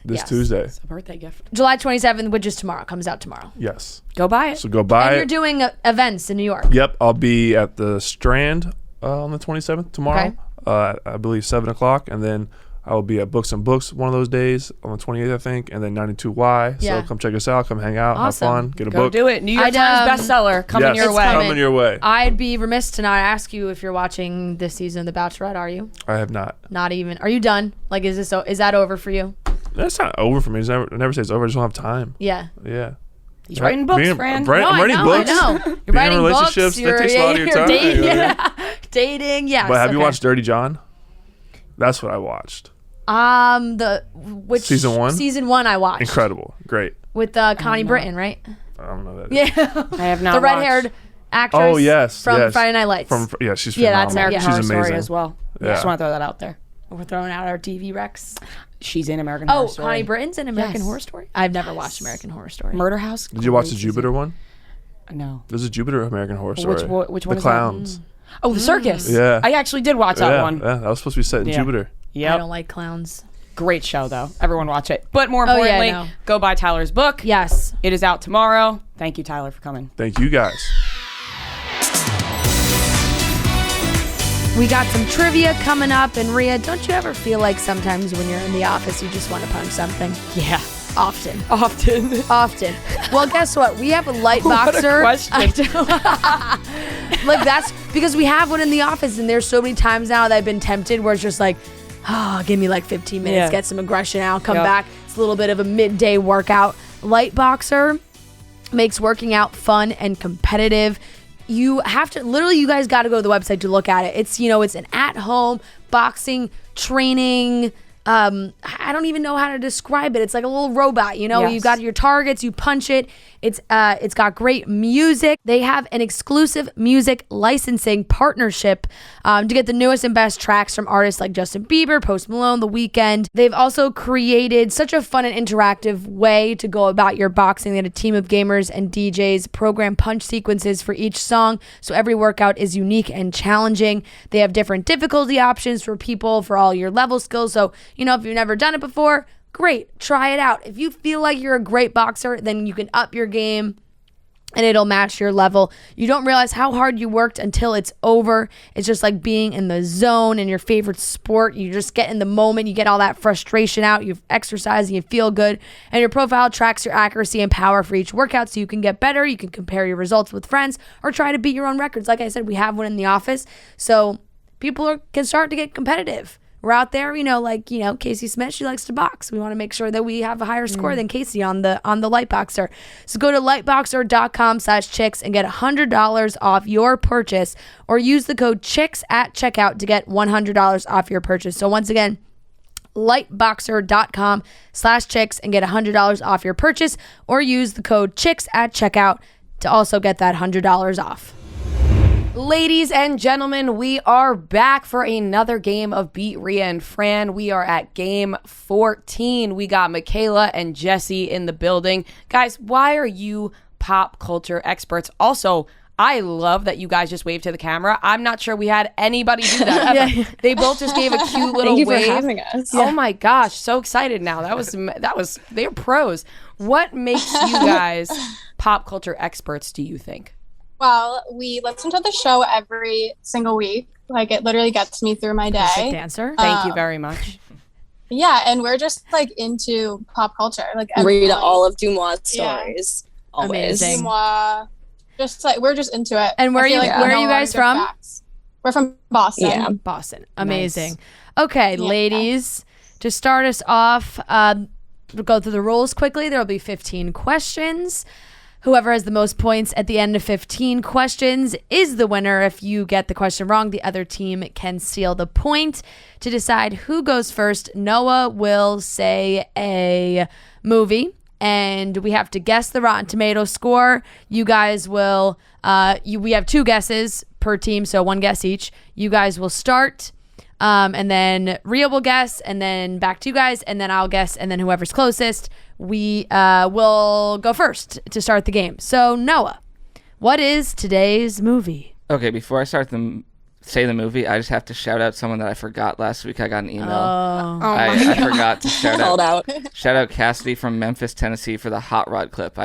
This Yes. Tuesday. It's a birthday gift. July 27th, which is tomorrow. Comes out tomorrow. Yes. Go buy it. So go buy And it. you're doing events in New York. Yep, I'll be at the Strand on the 27th tomorrow. Okay. I believe 7:00, and then I will be at Books and Books one of those days on the 28th, I think, and then 92Y. Yeah. So come check us out, come hang out, Awesome. have fun, get a Go book. do it. New York I'd, Times bestseller coming Yes, your way. coming. coming your way. I'd be remiss to not ask you if you're watching this season of The Bachelorette. Are you? I have not. Not even. Are you done? Like, is that over for you? That's not over for me. I never say it's over. I just don't have time. Yeah. Yeah. He's writing books, Fran. No, I'm writing books. I know. You're Being in writing relationships, books. that takes a lot of your you're time. Dating, Yeah. dating. Yes. But have you okay. watched Dirty John? That's what I watched. Which Season 1? Season 1 I watched. Incredible. Great. With Connie Britton, right? I don't know that. Yeah. I have not The red-haired actress. Oh, yes. From yes. Friday Night Lights. She's Yeah, phenomenal. that's American Yeah. Horror She's Story amazing. as well. Yeah. Just want to throw that out there. We're throwing out our TV recs. She's in American Horror Story. Connie Britton's in American Yes. Horror Story? I've never watched American Horror Story. Murder House. Did you watch the great Jupiter season. one? No. There's a Jupiter American Horror Story. Which one The is Clowns. that? Oh, the circus. Yeah. I actually did watch that one. Yeah, that was supposed to be set in Yeah. Jupiter. Yep. I don't like clowns. Great show, though. Everyone watch it. But more Oh, yeah, importantly, I know. go buy Tyler's book. Yes. It is out tomorrow. Thank you, Tyler, for coming. Thank you guys. We got some trivia coming up. And Ria, don't you ever feel like sometimes when you're in the office, you just want to punch something? Yeah. Often. Often. Well, guess what? We have a light What a boxer. question. I know. Like, that's because we have one in the office, and there's so many times now that I've been tempted where it's just like, give me like 15 minutes, Yeah. get some aggression out, come Yep. back. It's a little bit of a midday workout. Light boxer makes working out fun and competitive. You have to, literally, you guys got to go to the website to look at it. It's, it's an at-home boxing training. I don't even know how to describe it. It's like a little robot, Yes. You got your targets, you punch it. It's got great music. They have an exclusive music licensing partnership to get the newest and best tracks from artists like Justin Bieber, Post Malone, The Weeknd. They've also created such a fun and interactive way to go about your boxing. They had a team of gamers and DJs program punch sequences for each song, so every workout is unique and challenging. They have different difficulty options for people for all your level skills. So, if you've never done it before, great, try it out. If you feel like you're a great boxer, then you can up your game and it'll match your level. You don't realize how hard you worked until it's over. It's just like being in the zone in your favorite sport. You just get in the moment, you get all that frustration out, you've exercised and you feel good, and your profile tracks your accuracy and power for each workout so you can get better. You can compare your results with friends or try to beat your own records. Like I said, we have one in the office, so people can start to get competitive. We're out there, Casey Smith, she likes to box. We want to make sure that we have a higher score than Casey on the Lightboxer. So go to lightboxer.com/chicks and get $100 off your purchase, or use the code CHICKS at checkout to get $100 off your purchase. So once again, lightboxer.com/chicks and get $100 off your purchase, or use the code CHICKS at checkout to also get that $100 off. Ladies and gentlemen, we are back for another game of Beat Ria and Fran. We are at game 14. We got Michaela and Jessie in the building. Guys, why are you pop culture experts? Also, I love that you guys just waved to the camera. I'm not sure we had anybody do that ever. Yeah. They both just gave a cute little Thank you wave. for having us. Oh my gosh, so excited now. That was they're pros. What makes you guys pop culture experts, do you think? Well, we listen to the show every single week. Like, it literally gets me through my Classic day. dancer. Thank you very much. Yeah, and we're just like into pop culture. Like, Read everyone- all of Dumois' Yeah. stories. Always. Amazing. Memoir, just like we're just into it. And where I feel are you- like where we are know you a lot guys of good from? facts. We're from Boston. Yeah. Boston. Amazing. Okay, Yeah. ladies, to start us off, we'll go through the rules quickly. There will be 15 questions. Whoever has the most points at the end of 15 questions is the winner. If you get the question wrong, the other team can steal the point. To decide who goes first, Noah will say a movie, and we have to guess the Rotten Tomatoes score. You guys will, we have 2 guesses per team, so 1 guess each. You guys will start, and then Ria will guess, and then back to you guys, and then I'll guess, and then whoever's closest, we will go first to start the game. So, Noah, what is today's movie? Okay, before I start say the movie, I just have to shout out someone that I forgot last week. I got an email. I forgot to Called out. shout out Cassidy from Memphis, Tennessee for the hot rod clip.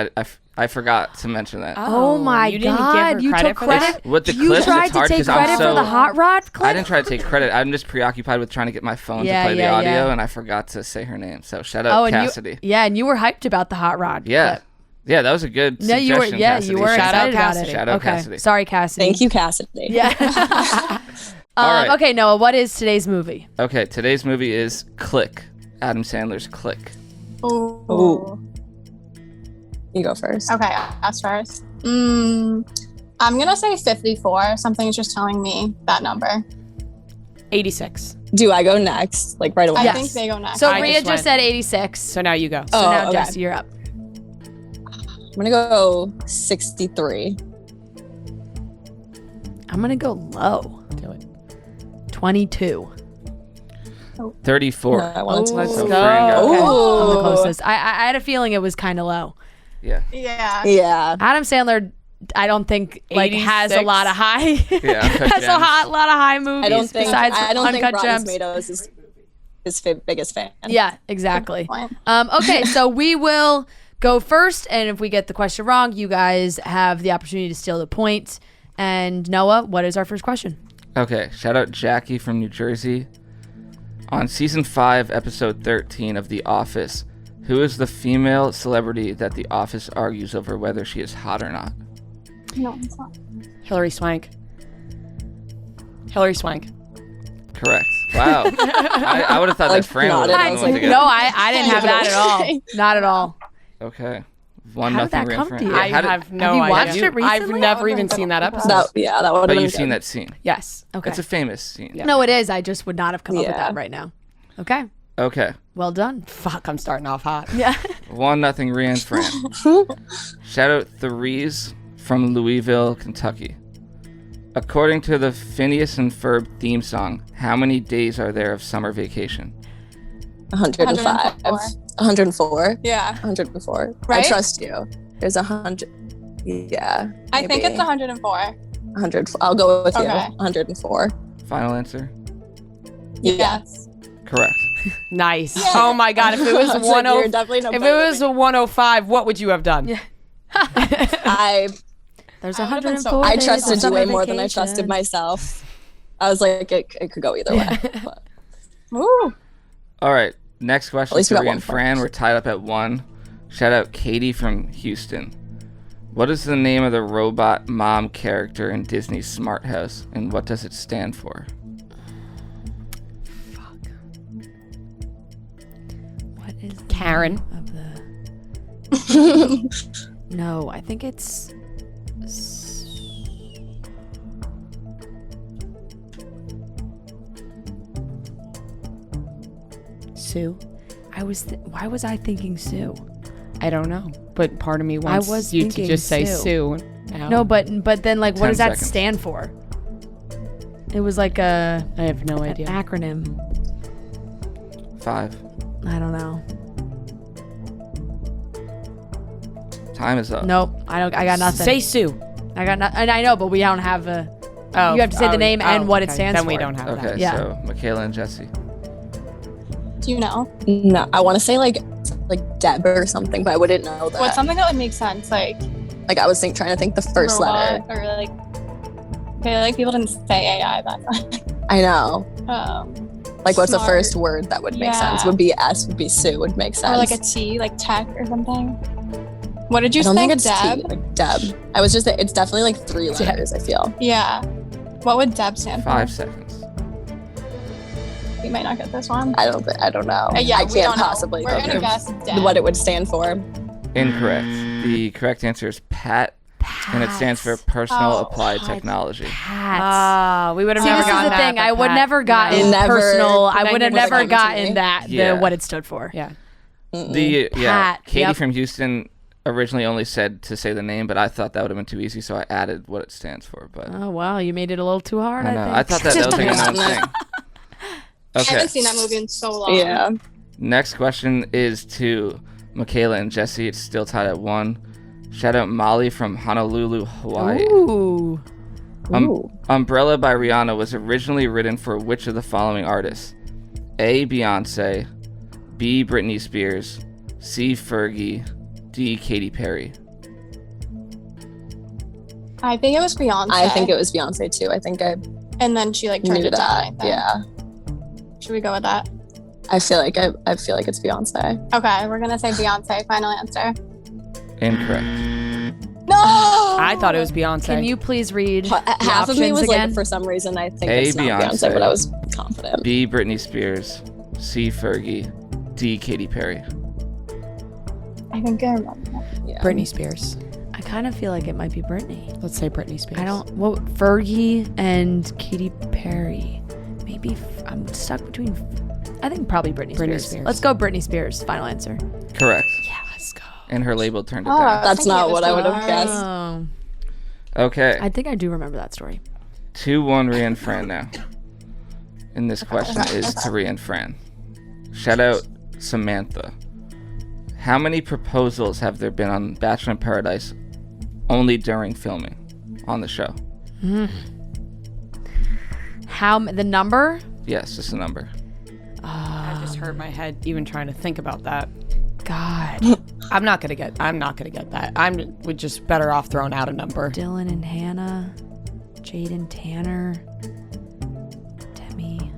I forgot to mention that. Oh my you didn't give God! her You credit took for credit. that? With the You clips, tried it's to hard take 'cause I'm credit for so- the hot rod clip. I didn't try to take credit. I'm just preoccupied with trying to get my phone Yeah, to play the yeah, audio, yeah. and I forgot to say her name. So shout out and Cassidy. and you were hyped about the hot rod. Yeah. clip. Yeah, that was a good No, suggestion, you were. Yeah, Cassidy. you were Shout out excited about Cassidy. it. Shout out okay. Cassidy. Sorry, Cassidy. Thank you, Cassidy. Yeah. All right. Okay, Noah. What is today's movie? Okay, today's movie is Click. Adam Sandler's Click. Ooh. You go first. Okay, us first. I'm gonna say 54. Something's just telling me that number. 86. Do I go next? Like right away? I Yes. think they go next. So I Ria just just went- said 86. So now you go. So Oh, now, okay. Jessie, you're up. I'm gonna go 63. I'm gonna go low. Do it. 22. 34. No, I wanted to Let's So go. Fran got it. I'm the Ooh. closest. I had a feeling it was kind of low. Yeah. Yeah. Yeah. Adam Sandler, I don't think like has a 86. lot of high. Yeah. has Gems. lot of high movies. I don't think Uncut Rotten Gems. Tomatoes is his biggest fan. Yeah, exactly. Point. Okay, so we will go first, and if we get the question wrong, you guys have the opportunity to steal the point. And Noah, what is our first question? Okay. Shout out Jackie from New Jersey. On season 5, episode 13 of The Office, who is the female celebrity that The Office argues over whether she is hot or not? No, it's not. Hillary Swank. Hillary Swank. Correct. Wow. I would have thought Like, that Fran would nodded. have I been was one like, to get. No, I didn't have that at all. Not at all. Okay. How did that come to you? I How did- have no Have you idea. watched it I've recently? never even seen that episode. That would have But been you've seen good. that scene. Yes. Okay. It's a famous scene. Yeah. No, it is. I just would not have come up with Yeah. that right now. Okay. Okay. Well done. Fuck, I'm starting off hot. Yeah. 1-0 Ria and Fran. Shout out Therese from Louisville, Kentucky. According to the Phineas and Ferb theme song, how many days are there of summer vacation? 105. 104. 104. Yeah. 104. Right? I trust you. There's 100. Yeah. I think maybe. it's 104. 100. I'll go with you. Okay. 104. Final answer? Yes. Correct. Nice. Oh my god, if it was I was like, 10 you're definitely no if it better was a 105, what would you have done? Yeah. There's I would've been 104 so- I days of trusted you summer way more than I vacation. trusted myself. I was like, it could go either way. But Ooh. All right. Next question. least we got Ria one and point. Fran. We're tied up at 1. Shout out Katie from Houston. What is the name of the robot mom character in Disney's Smart House, and what does it stand for? What is the Karen. name of the... No, I think it's... Sue. Why was I thinking Sue? I don't know, but part of me wants was you to thinking just say Sue. Sue. now. No, but then like what 10 does that seconds. stand for? It was like I have no an idea. acronym. 5. I don't know. Time is up. Nope. I got nothing. Say Sue. I got nothing. And I know, but we don't have a. Oh, You have to say the name and what it okay. stands Then we for. don't have Okay, that. Yeah. so Michaela and Jessie. Do you know? no, I want to say like Deb or something, but I wouldn't know that. What's something that would make sense? Like Like I was trying to think the first letter. robot or like. Okay, like people didn't say AI back then. I know. Like what's the Smart. first word that would make sense? Yeah. Would be S. Would be Sue. Would make sense. Or like a T, like tech or something. What did you I don't think, think it's Deb? T. Like Deb. I was just. It's definitely like 3 letters. I feel. Yeah. What would Deb stand 5 for? seconds. We might not get this one. I don't know. Yeah, I we can't don't know. possibly We're think gonna of guess Deb. what it would stand for. Incorrect. The correct answer is PAT, and it stands for Personal Oh, Applied Technology. Hats. We would have See, never this is gotten the that. thing. but I would Pat- never gotten Never- personal. I Then would you have would've never given it to gotten me. that. Yeah. What it stood for. Yeah. The Pat, Katie yep. from Houston originally only said to say the name, but I thought that would have been too easy, so I added what it stands for. But Oh wow, you made it a little too hard. I know. think. I thought that was like a known thing. I Okay. haven't seen that movie in so long. Yeah. Next question is to Michaela and Jessie. It's still tied at 1. Shout out Molly from Honolulu, Hawaii. Ooh. Ooh. Umbrella by Rihanna was originally written for which of the following artists? A. Beyonce, B. Britney Spears, C. Fergie, D. Katy Perry. I think it was Beyonce. I think it was Beyonce too. I think I And then she like turned knew it down. I that. think. Yeah. Should we go with that? I feel like it's Beyonce. Okay, we're gonna say Beyonce. Final answer. Incorrect. No. I thought it was Beyonce. Can you please read the Half of me options was again? like, for some reason, I think A, it's not Beyonce. Beyonce, but I was confident. B. Britney Spears, C. Fergie, D. Katy Perry. I think I remember. Yeah. Britney Spears. I kind of feel like it might be Britney. Let's say Britney Spears. I don't. Well, Fergie and Katy Perry. Maybe I'm stuck between. I think probably Britney Spears. Spears. Let's go Britney Spears. Final answer. Correct. Yeah, let's go. And her label turned it Oh, down. That's thinking not it was what I would have Beyonce. guessed. Oh, Okay. I think I do remember that story. 2-1 Ria and Fran now. and this question is to Ria and Fran. Shout out Samantha. How many proposals have there been on Bachelor in Paradise only during filming on the show? The number? Yes, just a number. I just hurt my head even trying to think about that. God. I'm not gonna get that. We're just better off throwing out a number. Dylan and Hannah, Jade and Tanner, Demi.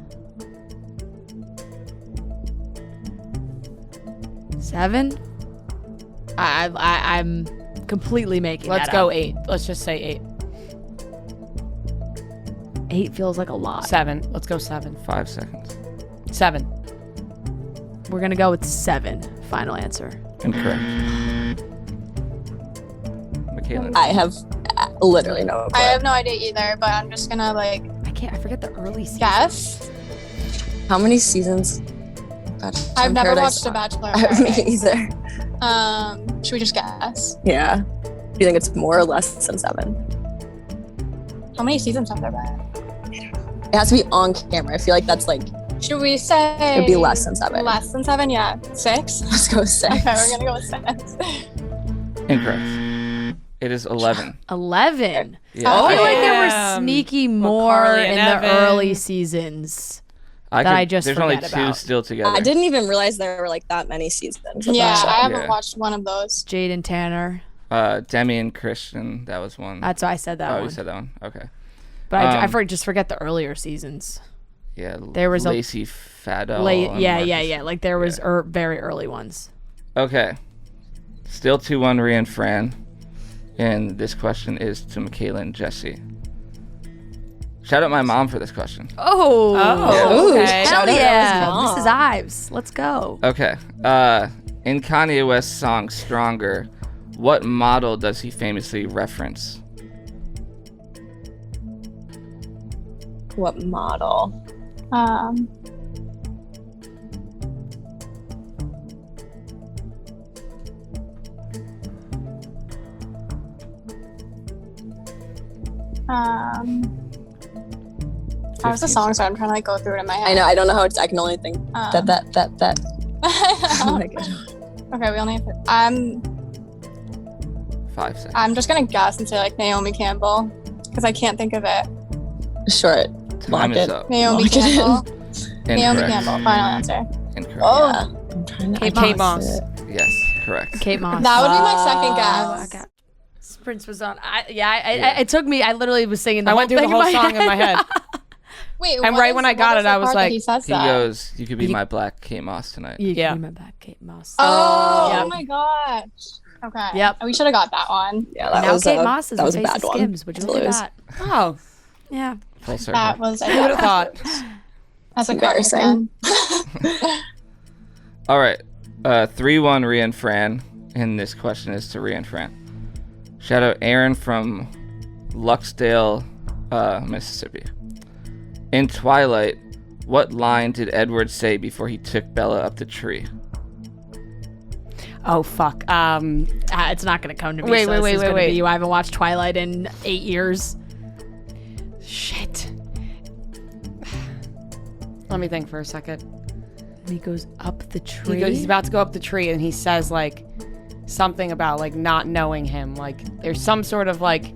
7? I'm completely making Let's that go up. 8. Let's just say 8. 8 feels like a lot. 7. Let's go 7. 5 seconds. 7. We're going to go with 7. Final answer. Incorrect. Michaela. I have literally no I clue. have no idea either, but I'm just gonna like I forget the early season. guess. How many seasons? I've never watched The Bachelor. Me either. Should we just guess? Yeah. Do you think it's more or less than 7? How many seasons have there been? It has to be on camera. I feel like that's like, Should we say it'd be less than 7. Less than 7? Yeah, 6. Let's go 6. Okay, we're gonna go with 6. Incorrect. It is 11. 11. Yeah, Oh, I feel like there were Damn. sneaky more Carly in and the Evan. early seasons. I that I just There's only forget 2 about. still together. I didn't even realize there were like that many seasons. of Yeah, that show. I haven't Yeah. watched one of those. Jade and Tanner. Demi and Christian, that was one. That's why I said that Oh, one. you said that one. Okay. But I Um, just forget the earlier seasons. Yeah. There was a- Lacey Fado. and Yeah. Marcus. Like there was very early ones. Okay. Still 2-1 Ria and Fran. And this question is to Michaela and Jessie. Shout out my mom for this question. Oh. Oh, okay. Hell Shout out yeah. Mom. Mrs. Ives. Let's go. Okay. In Kanye West's song Stronger, what model does he famously reference? What model? How's the song? So I'm trying to like go through it in my head. I know. I don't know how it's. I can only think that. Oh my god. Okay, we only have. 5 seconds. I'm just gonna guess and say like Naomi Campbell because I can't think of it. Short. Time Lock is it. up. Naomi Lock it in. Campbell. Naomi Incorrect. Campbell. Final answer. Incorrect. Oh. I'm trying to. Kate I can't Moss. see it. Yes, correct. Kate Moss. That would be my second Oh, guess. okay. Prince was on. It took me. I literally was singing the I whole went through the thing whole song in my head. Wait, And right when I got it, I was like, he says He that. goes, "You could be my black Kate Moss tonight." You Yeah. can remember that Kate Moss. Oh, Yep. oh my gosh. Okay. Yep. We should have got that one. Yeah, that Now was Kate a, Moss is that the was a face bad of one. Skims. Would you to look at lose. that? Oh, Yeah. Full circle. That was who would have thought? That's Embarrassing. All right. 3-1 Ria and Fran. And this question is to Ria and Fran. Shout out Aaron from Luxdale, Mississippi. In Twilight, what line did Edward say before he took Bella up the tree? Oh, fuck. It's not gonna come to me. Wait, so wait, this wait, is wait, gonna wait. be you. I haven't watched Twilight in 8 years. Shit. Let me think for a second. And he goes up the tree. He's about to go up the tree and he says like something about like not knowing him. Like there's some sort of like,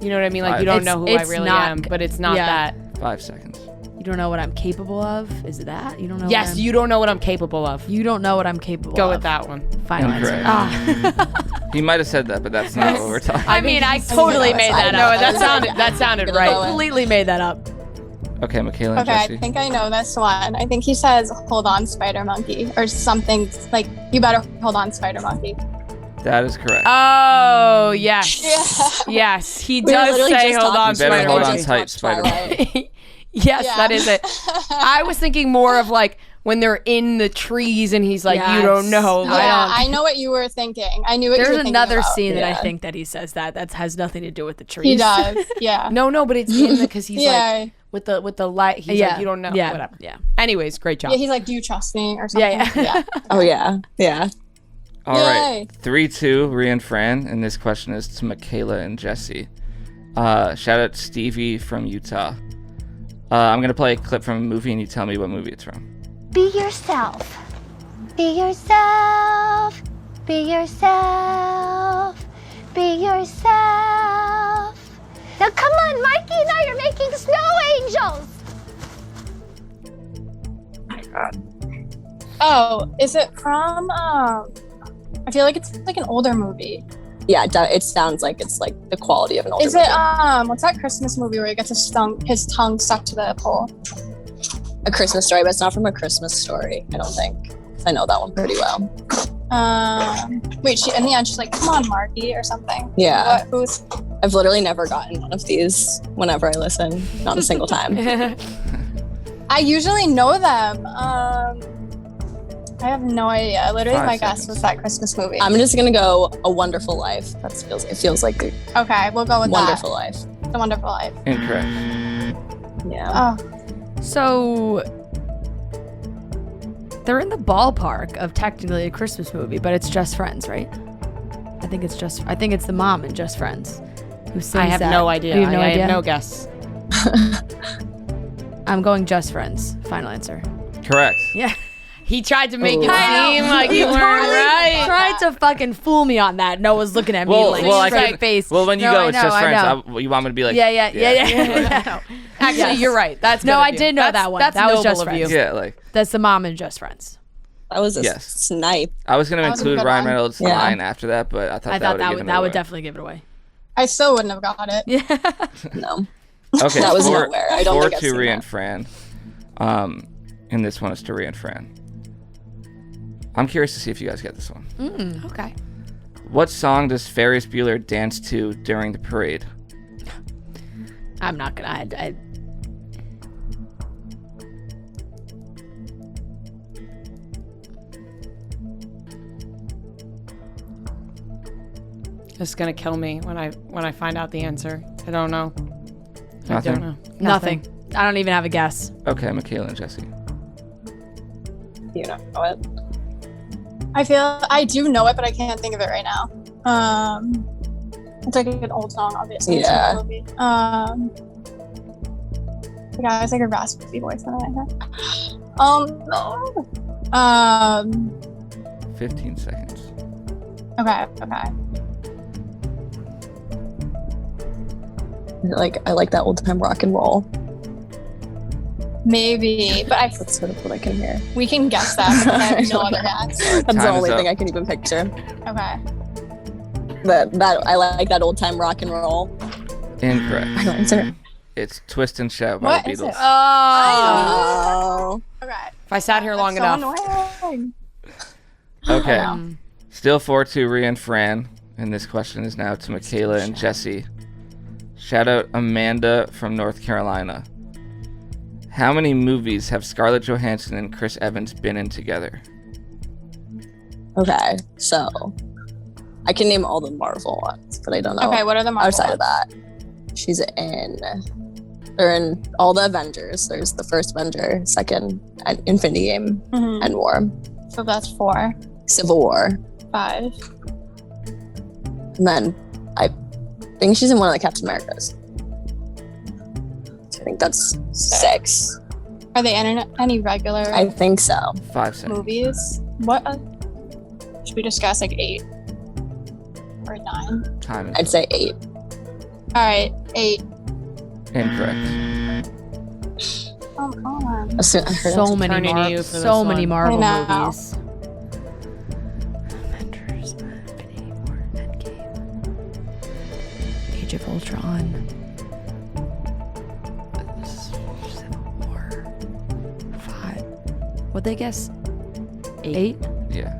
you know what I mean? Like you don't know who I It's really not- am, but it's not yeah. that. 5 seconds. You don't know what I'm capable of. Is it that? You don't know. Yes, what you don't know what I'm capable of. You don't know what I'm capable Go of. with that one. Final answer. Incorrect. He might have said that, but that's not what we're talking I mean, I totally made that No, up. that sounded Gonna right. go with- Completely made that up. Okay, Michaela and Okay, Jessie. I think I know this one. I think he says, "Hold on, Spider Monkey," or something like, "You better hold on, Spider Monkey." That is correct. Oh, yes. Yeah. Yes, he We were does literally say just hold on, You better Spider hold on Monkey. tight, Spider-Man. Yes, Yeah. that is it. I was thinking more of like when they're in the trees and he's like, you don't know. Yes. I Yeah, don't. I know what you were thinking. I knew what you were There's thinking another about. scene that I Yeah. think that he says that has nothing to do with the trees. He does. Yeah. No, but it's in the because he's Yeah. like with the light. He's Yeah. like, you don't know. Yeah. Whatever. Yeah. Anyways, great job. Yeah, he's like, "Do you trust me?" or something. Yeah. Oh yeah. Yeah. All right. Yay. 3-2 Ria and Fran. And this question is to Michaela and Jessie. Shout out Stevie from Utah. I'm going to play a clip from a movie and you tell me what movie it's from. Be yourself. Be yourself. Be yourself. Be yourself. Now come on, Mikey, now you're making snow angels. Oh, is it from? I feel like it's like an older movie. Yeah, it sounds like it's like the quality of an older Is movie. it what's that Christmas movie where he gets his tongue stuck to the pole? A Christmas Story, but it's not from A Christmas Story, I don't think. 'Cause I know that one pretty well. Wait, in the end she's like, "Come on, Marky," or something. Yeah. Who's? I've literally never gotten one of these whenever I listen. Not a single time. I usually know them. I have no idea. Literally, 5 my guess seconds. was that Christmas movie. I'm just gonna go A Wonderful Life. It feels like a Okay, we'll go with Wonderful Life. that. The Wonderful Life. Incorrect. Yeah. Oh, So they're in the ballpark of technically a Christmas movie, but it's Just Friends, right? I think it's the mom in Just Friends who sings I have that. no idea. You have no I idea? have no guess. I'm going Just Friends. Final answer. Correct. Yeah. He tried to make it I seem know. like you weren't right. Tried to fucking fool me on that. Noah's looking at me Well, like I straight can, face. well, when you No, go, I it's know, Just I Friends. know. You want me to be like, Yeah. Actually, Yes. you're right. That's No, good of I you. did know That's- that one. That's That was noble Just of Friends. you. Yeah, like That's the mom in Just Friends. That was a Yes. snipe. I was gonna That was a include good Ryan one. Reynolds' Yeah. line after that, but I thought I thought that that would definitely give it away. I still wouldn't have got it. Yeah. No. Okay, That was four, nowhere. I don't four think I've to seen Ria that. and Fran. And this one is to Ria and Fran. I'm curious to see if you guys get this one. Okay. What song does Ferris Bueller dance to during the parade? I'm not gonna. I This is gonna kill me when I find out the answer. I don't know. I Nothing? don't know. nothing. I don't even have a guess. Okay, Michaela and Jessie. You know it. I do know it, but I can't think of it right now. It's like an old song, obviously. It's Yeah. a movie. The guy has like a raspy voice in it. No. 15 seconds. Okay. Like I like that old time rock and roll. Maybe, but That's sort of what I can hear. we can guess that, but I have no other guess. That's the Time only is thing up. I can even picture. Okay. That I like that old time rock and roll. Incorrect. Final answer. It's Twist and Shout by What the is Beatles. it? Oh. Okay. If I sat here long That's enough. so annoying. Okay. Wow. Still 4-2 Ria and Fran. And this question is now to Michaela and Jessie. Shout out Amanda from North Carolina. How many movies have Scarlett Johansson and Chris Evans been in together? Okay, so I can name all the Marvel ones, but I don't know. Okay, what are the Marvel outside of ones? that? They're in all the Avengers. There's the first Avenger, second Infinity Game, Mhm. and War, So that's 4, Civil War, 5. and then I think she's in one of the Captain Americas. So I think that's 6. Are they in any regular I think so. 5 seconds. movies? What? Should we just guess like 8 or 9? Time is I'd up. say 8. All right, 8. Incorrect. Oh, come on. I heard So many turning to you for so this many one. Marvel I know. movies. Avengers, Infinity War, Endgame, Age of Ultron, Civil War, 5. What'd they guess? 8? Yeah.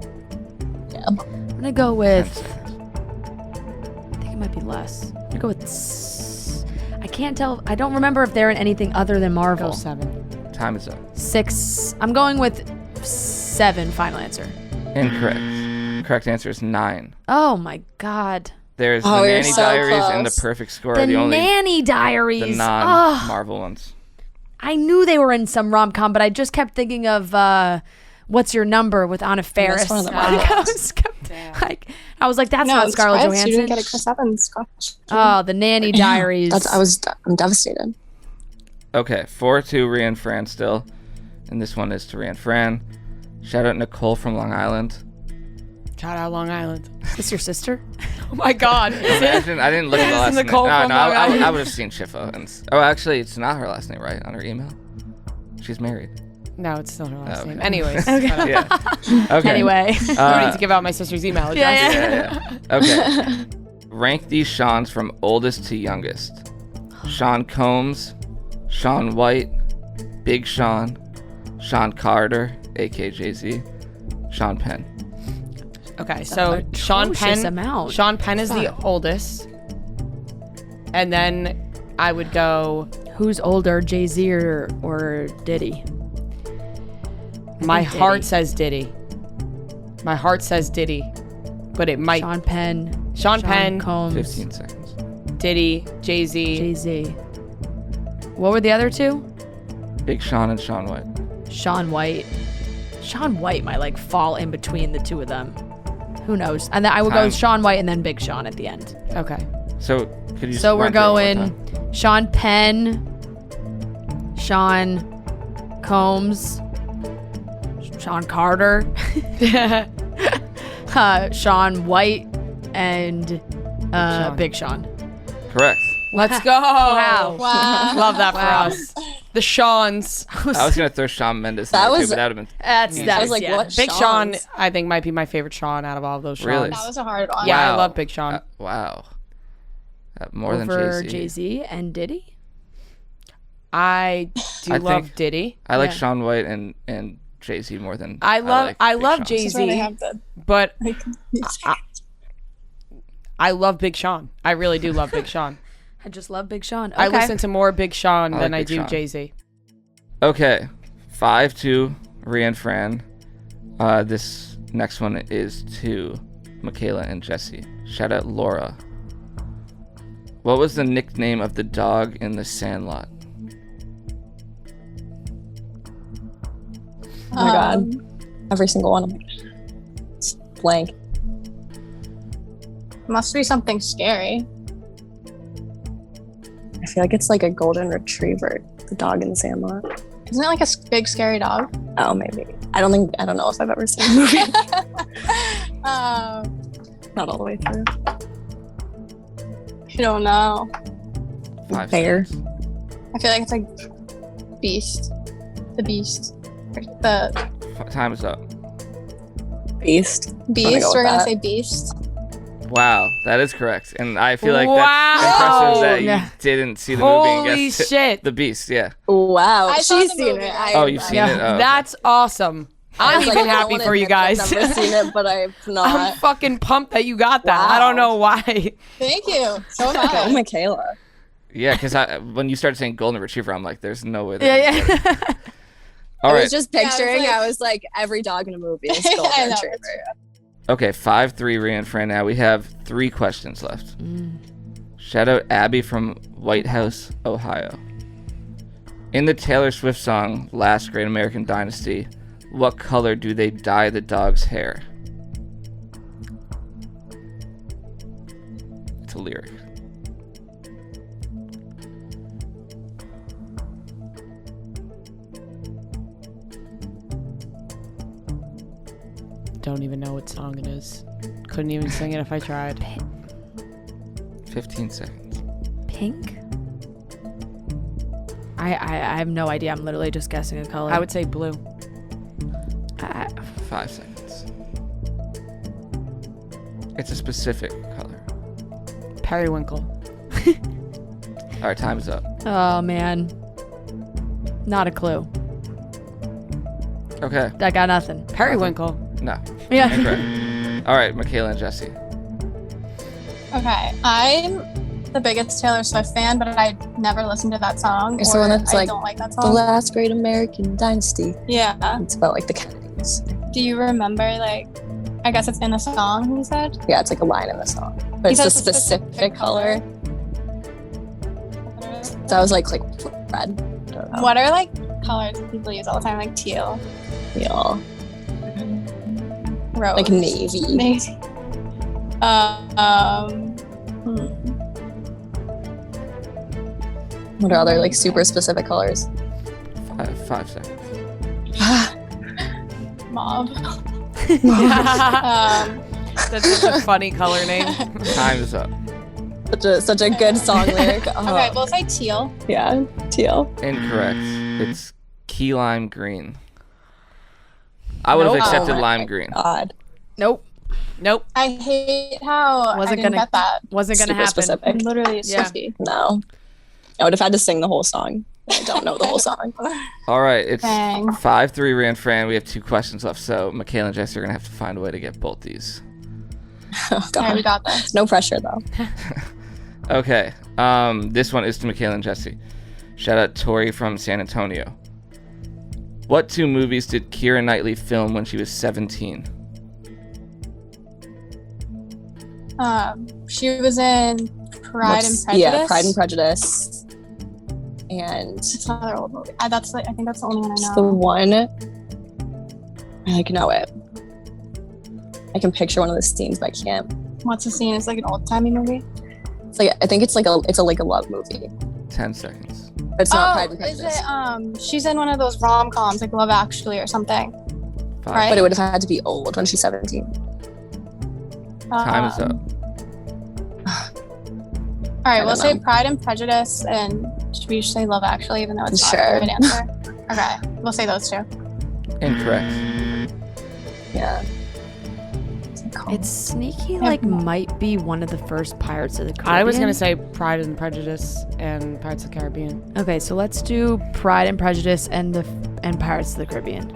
I'm gonna go 10 with. seconds. I think it might be less. I'm gonna go with. I can't tell. I don't remember if they're in anything other than Marvel. Go 7. Time is up. 6. I'm going with 7. Final answer. Incorrect. Correct answer is 9. Oh my god. There's Oh, the you're Nanny so Diaries and the close. Perfect Score, The the only Nanny Diaries. the Oh, non-Marvel ones. I knew they were in some rom-com, but I just kept thinking of What's Your Number with Anna Faris. one of the I Marvel just kept Like, I was like, that's No, not I'm Scarlett surprised you didn't Johansson. get a Chris Evans question. Oh, the Nanny Diaries. I'm devastated. Okay, 4-2 Ria and Fran still. And this one is to Ria and Fran. Shout out Nicole from Long Island. Shout out Long Island. Is this your sister? Oh my God. Imagine, I didn't look at the last name. Nicole No, from no, Long I Island. would have seen Schifo. Oh, actually, it's not her last name, right? On her email? She's married. No, it's still her last Oh, name. okay. Anyways. Yeah. Okay. Anyway. I don't need to give out my sister's email address. Yeah. Okay. Rank these Seans from oldest to youngest. Sean Combs, Sean White, Big Sean, Sean Carter, aka Jay-Z, Sean Penn. Okay, so Sean atrocious Penn. amount. Sean Penn is the oldest. And then I would go. Who's older, Jay-Z or Diddy? My Diddy. heart says Diddy. My heart says Diddy. But it might. Sean Penn. Sean Penn. Combs. 15 seconds. Diddy. Jay-Z. Jay-Z. What were the other two? Big Sean and Sean White. Sean White. Sean White might like fall in between the two of them. Who knows? And then I would go Time. with Sean White and then Big Sean at the end. Okay. So, could you just So we're run through it one more going time? Sean Penn, Sean Combs, Sean Carter, Sean White, and Sean. Big Sean. Correct. Let's go. Wow. Wow. Love that for Wow. us. The Seans. I was going to throw Shawn Mendes in That there, too, was- but that would have been... That's I was like, yeah. what? Big Sean, Sean's? I think, might be my favorite Sean out of all of those Seans. Really? That was a hard one. Yeah, I Wow. love Big Sean. Wow. More Over than Jay-Z. Jay-Z and Diddy. I do I love think- Diddy. I like Yeah. Sean White and Jay-Z more than I love like I Big love Sean. Jay-Z. That's where they have the But like, I love Big Sean. I really do love Big Sean. I just love Big Sean. Okay. I listen to more Big Sean I than like I Big do Sean. Jay-Z. Okay. 5-2 Ria and Fran. This next one is to Michaela and Jessie. Shout out Laura. What was the nickname of the dog in The Sandlot? Oh my god. Every single one of them. It's blank. Must be something scary. I feel like it's like a golden retriever, the dog in the Sandlot. Isn't it like a big scary dog? Oh, maybe. I don't know if I've ever seen the movie. Not all the way through. I don't know. 5 Bear. seconds. I feel like it's like Beast. The Beast. The Time is up. Beast. Beast. go with We're gonna that. say Beast. Wow, that is correct. And I feel like Wow. that's impressive that you Yeah. didn't see the movie and Holy guessed shit. The Beast, yeah. Wow. I saw She's the seen movie. it. Oh, you've seen it? Oh, okay. That's awesome. I'm was like, even I don't happy wanna for you admit that guys. I've never seen it, but I've I'm not. fucking pumped that you got that. I don't Wow. know why. Thank you so much. Go, Michaela. Yeah, because when you started saying golden retriever, I'm like, there's no way. Yeah, yeah. All I right. was just Yeah, it's picturing, like- I was like, every dog in a movie is I golden know, retriever. Okay, 5-3 Ria and Fran now. We have 3 questions left. Shout out Abby from White House, Ohio. In the Taylor Swift song Last Great American Dynasty, what color do they dye the dog's hair? It's a lyric. Don't even know what song it is. Couldn't even sing it if I tried. 15 seconds. Pink? I have no idea. I'm literally just guessing a color. I would say blue. 5 seconds. It's a specific color. Periwinkle. All right, time is up. Oh man. Not a clue. Okay, I got nothing. Periwinkle. no. Yeah. Incorrect. All right, Michaela and Jessie. Okay, I'm the biggest Taylor Swift fan, but I never listened to that song. It's the or one that's I like, don't like that The song. Last Great American Dynasty. Yeah. It's about like the Kennedys. Do you remember like? I guess it's in the song. He said. Yeah, it's like a line in the song. But He it's a says specific color. So I was like red. I don't know. What are like colors that people use all the time, like teal? Yeah. Rose. Like navy. Navy. What are other like super specific colors? 5 seconds. Mauve. That's such a funny color name. Time is up. Such a good song lyric. Okay, we'll say teal. Yeah, teal. Incorrect. It's key lime green. I would have accepted lime green. God. Nope. I hate how I didn't get that. Wasn't gonna Super happen. specific. Literally, it's Yeah. tricky. No. I would have had to sing the whole song. I don't know the whole song. All right, it's Dang. 5-3 Ria and Fran. We have 2 questions left, so Michaela and Jessie are going to have to find a way to get both these. Oh, Okay, we God. got this. No pressure, though. Okay, this one is to Michaela and Jessie. Shout out Tori from San Antonio. What 2 movies did Keira Knightley film when she was 17? She was in Pride and Prejudice. Yeah, Pride and Prejudice. And It's another old movie. I think that's the only one I it's know. the one. I like know it. I can picture one of the scenes, but I can't. What's the scene? It's like an old timey movie. It's like I think it's like a love movie. 10 seconds. But it's not Pride and is Prejudice. it? She's in one of those rom-coms, like Love Actually or something. 5. Right. But it would have had to be old when she's 17. Time is up. All right, I we'll don't say know. Pride and Prejudice, and should we say Love Actually, even though it's not Sure. a good answer? Okay, we'll say those 2. Incorrect. Yeah. It's sneaky, like might be one of the first Pirates of the Caribbean. I was gonna say Pride and Prejudice and Pirates of the Caribbean. Okay, so let's do Pride and Prejudice and Pirates of the Caribbean.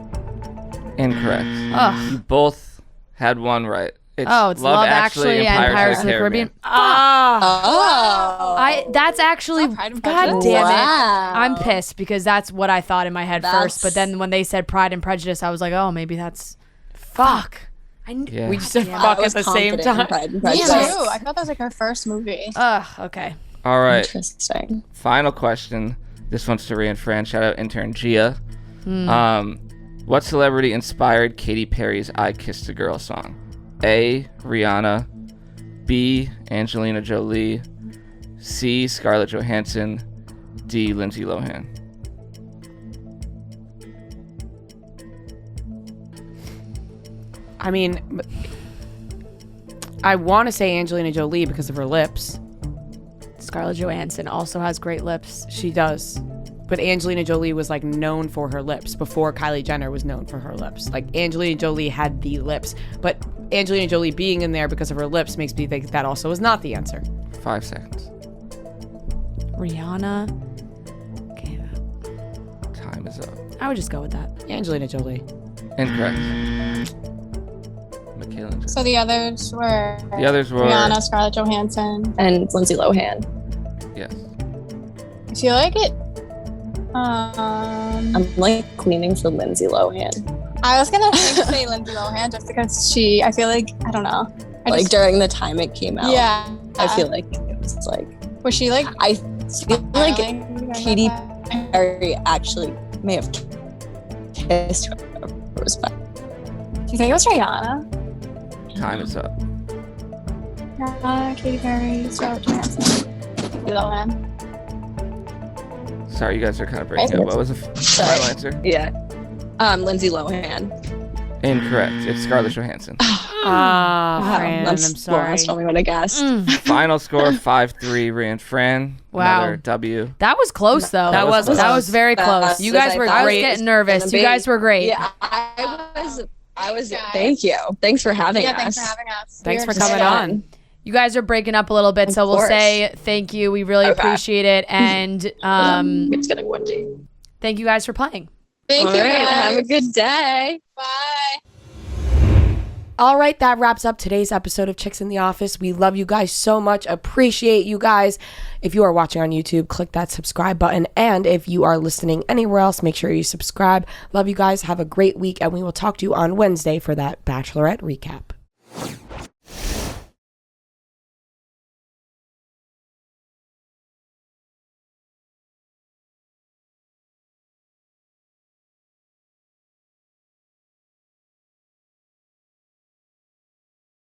Incorrect. Ugh. You both had one right. It's It's Love Actually and Pirates of the Caribbean. Oh. That's actually Not Pride and God Prejudice. damn it. Wow. I'm pissed because that's what I thought in my head first, but That's- then when they said Pride and Prejudice, I was like, oh, maybe that's fuck. Yeah. We just said I fuck was at the same confident in time. Pride and Me too. Prejudice. I thought that was like her first movie. Okay. All right. Interesting. Final question. This one's to Ria and Fran. Shout out intern Gia. What celebrity inspired Katy Perry's I Kissed a Girl song? A. Rihanna. B. Angelina Jolie. C. Scarlett Johansson. D. Lindsay Lohan. I mean, I want to say Angelina Jolie because of her lips. Scarlett Johansson also has great lips. She does. But Angelina Jolie was like known for her lips before Kylie Jenner was known for her lips. Like Angelina Jolie had the lips, but Angelina Jolie being in there because of her lips makes me think that also is not the answer. 5 seconds. Rihanna. Okay, Time is up. I would just go with that. Angelina Jolie. Incorrect. Michaela and Jessie. So the others were Rihanna, Scarlett Johansson. And Lindsay Lohan. Yes. I feel like it. I'm like leaning for Lindsay Lohan. I was gonna say Lindsay Lohan just because I feel like, I don't know. Like during the time it came out. Yeah. I feel like it was like. Was she like. I feel like Katy Perry actually may have kissed her. Do you think it was Rihanna? Time is up. Katy Perry, Scarlett Johansson. Lindsay Lohan. Sorry, you guys are kind of breaking up. What was the final answer? Yeah. Lindsay Lohan. Incorrect. It's Scarlett Johansson. Fran, I'm sorry. That's only what I guessed. Final score 5-3 Ria and Fran. Wow. Another W. That was close though. That was That was very close. Best You guys as I were thought. great. I was getting nervous. You guys were great. Yeah, I was. Thank you. Thanks for having us. Thanks for having us. Thanks for We're coming excited. on. You guys are breaking up a little bit, so we'll course. say thank you. We really Okay. appreciate it, and It's getting windy. thank you guys for playing. Thank All you right. guys. Have a good day. Bye. All right, that wraps up today's episode of Chicks in the Office. We love you guys so much. Appreciate you guys. If you are watching on YouTube, click that subscribe button. And if you are listening anywhere else, make sure you subscribe. Love you guys. Have a great week. And we will talk to you on Wednesday for that Bachelorette recap.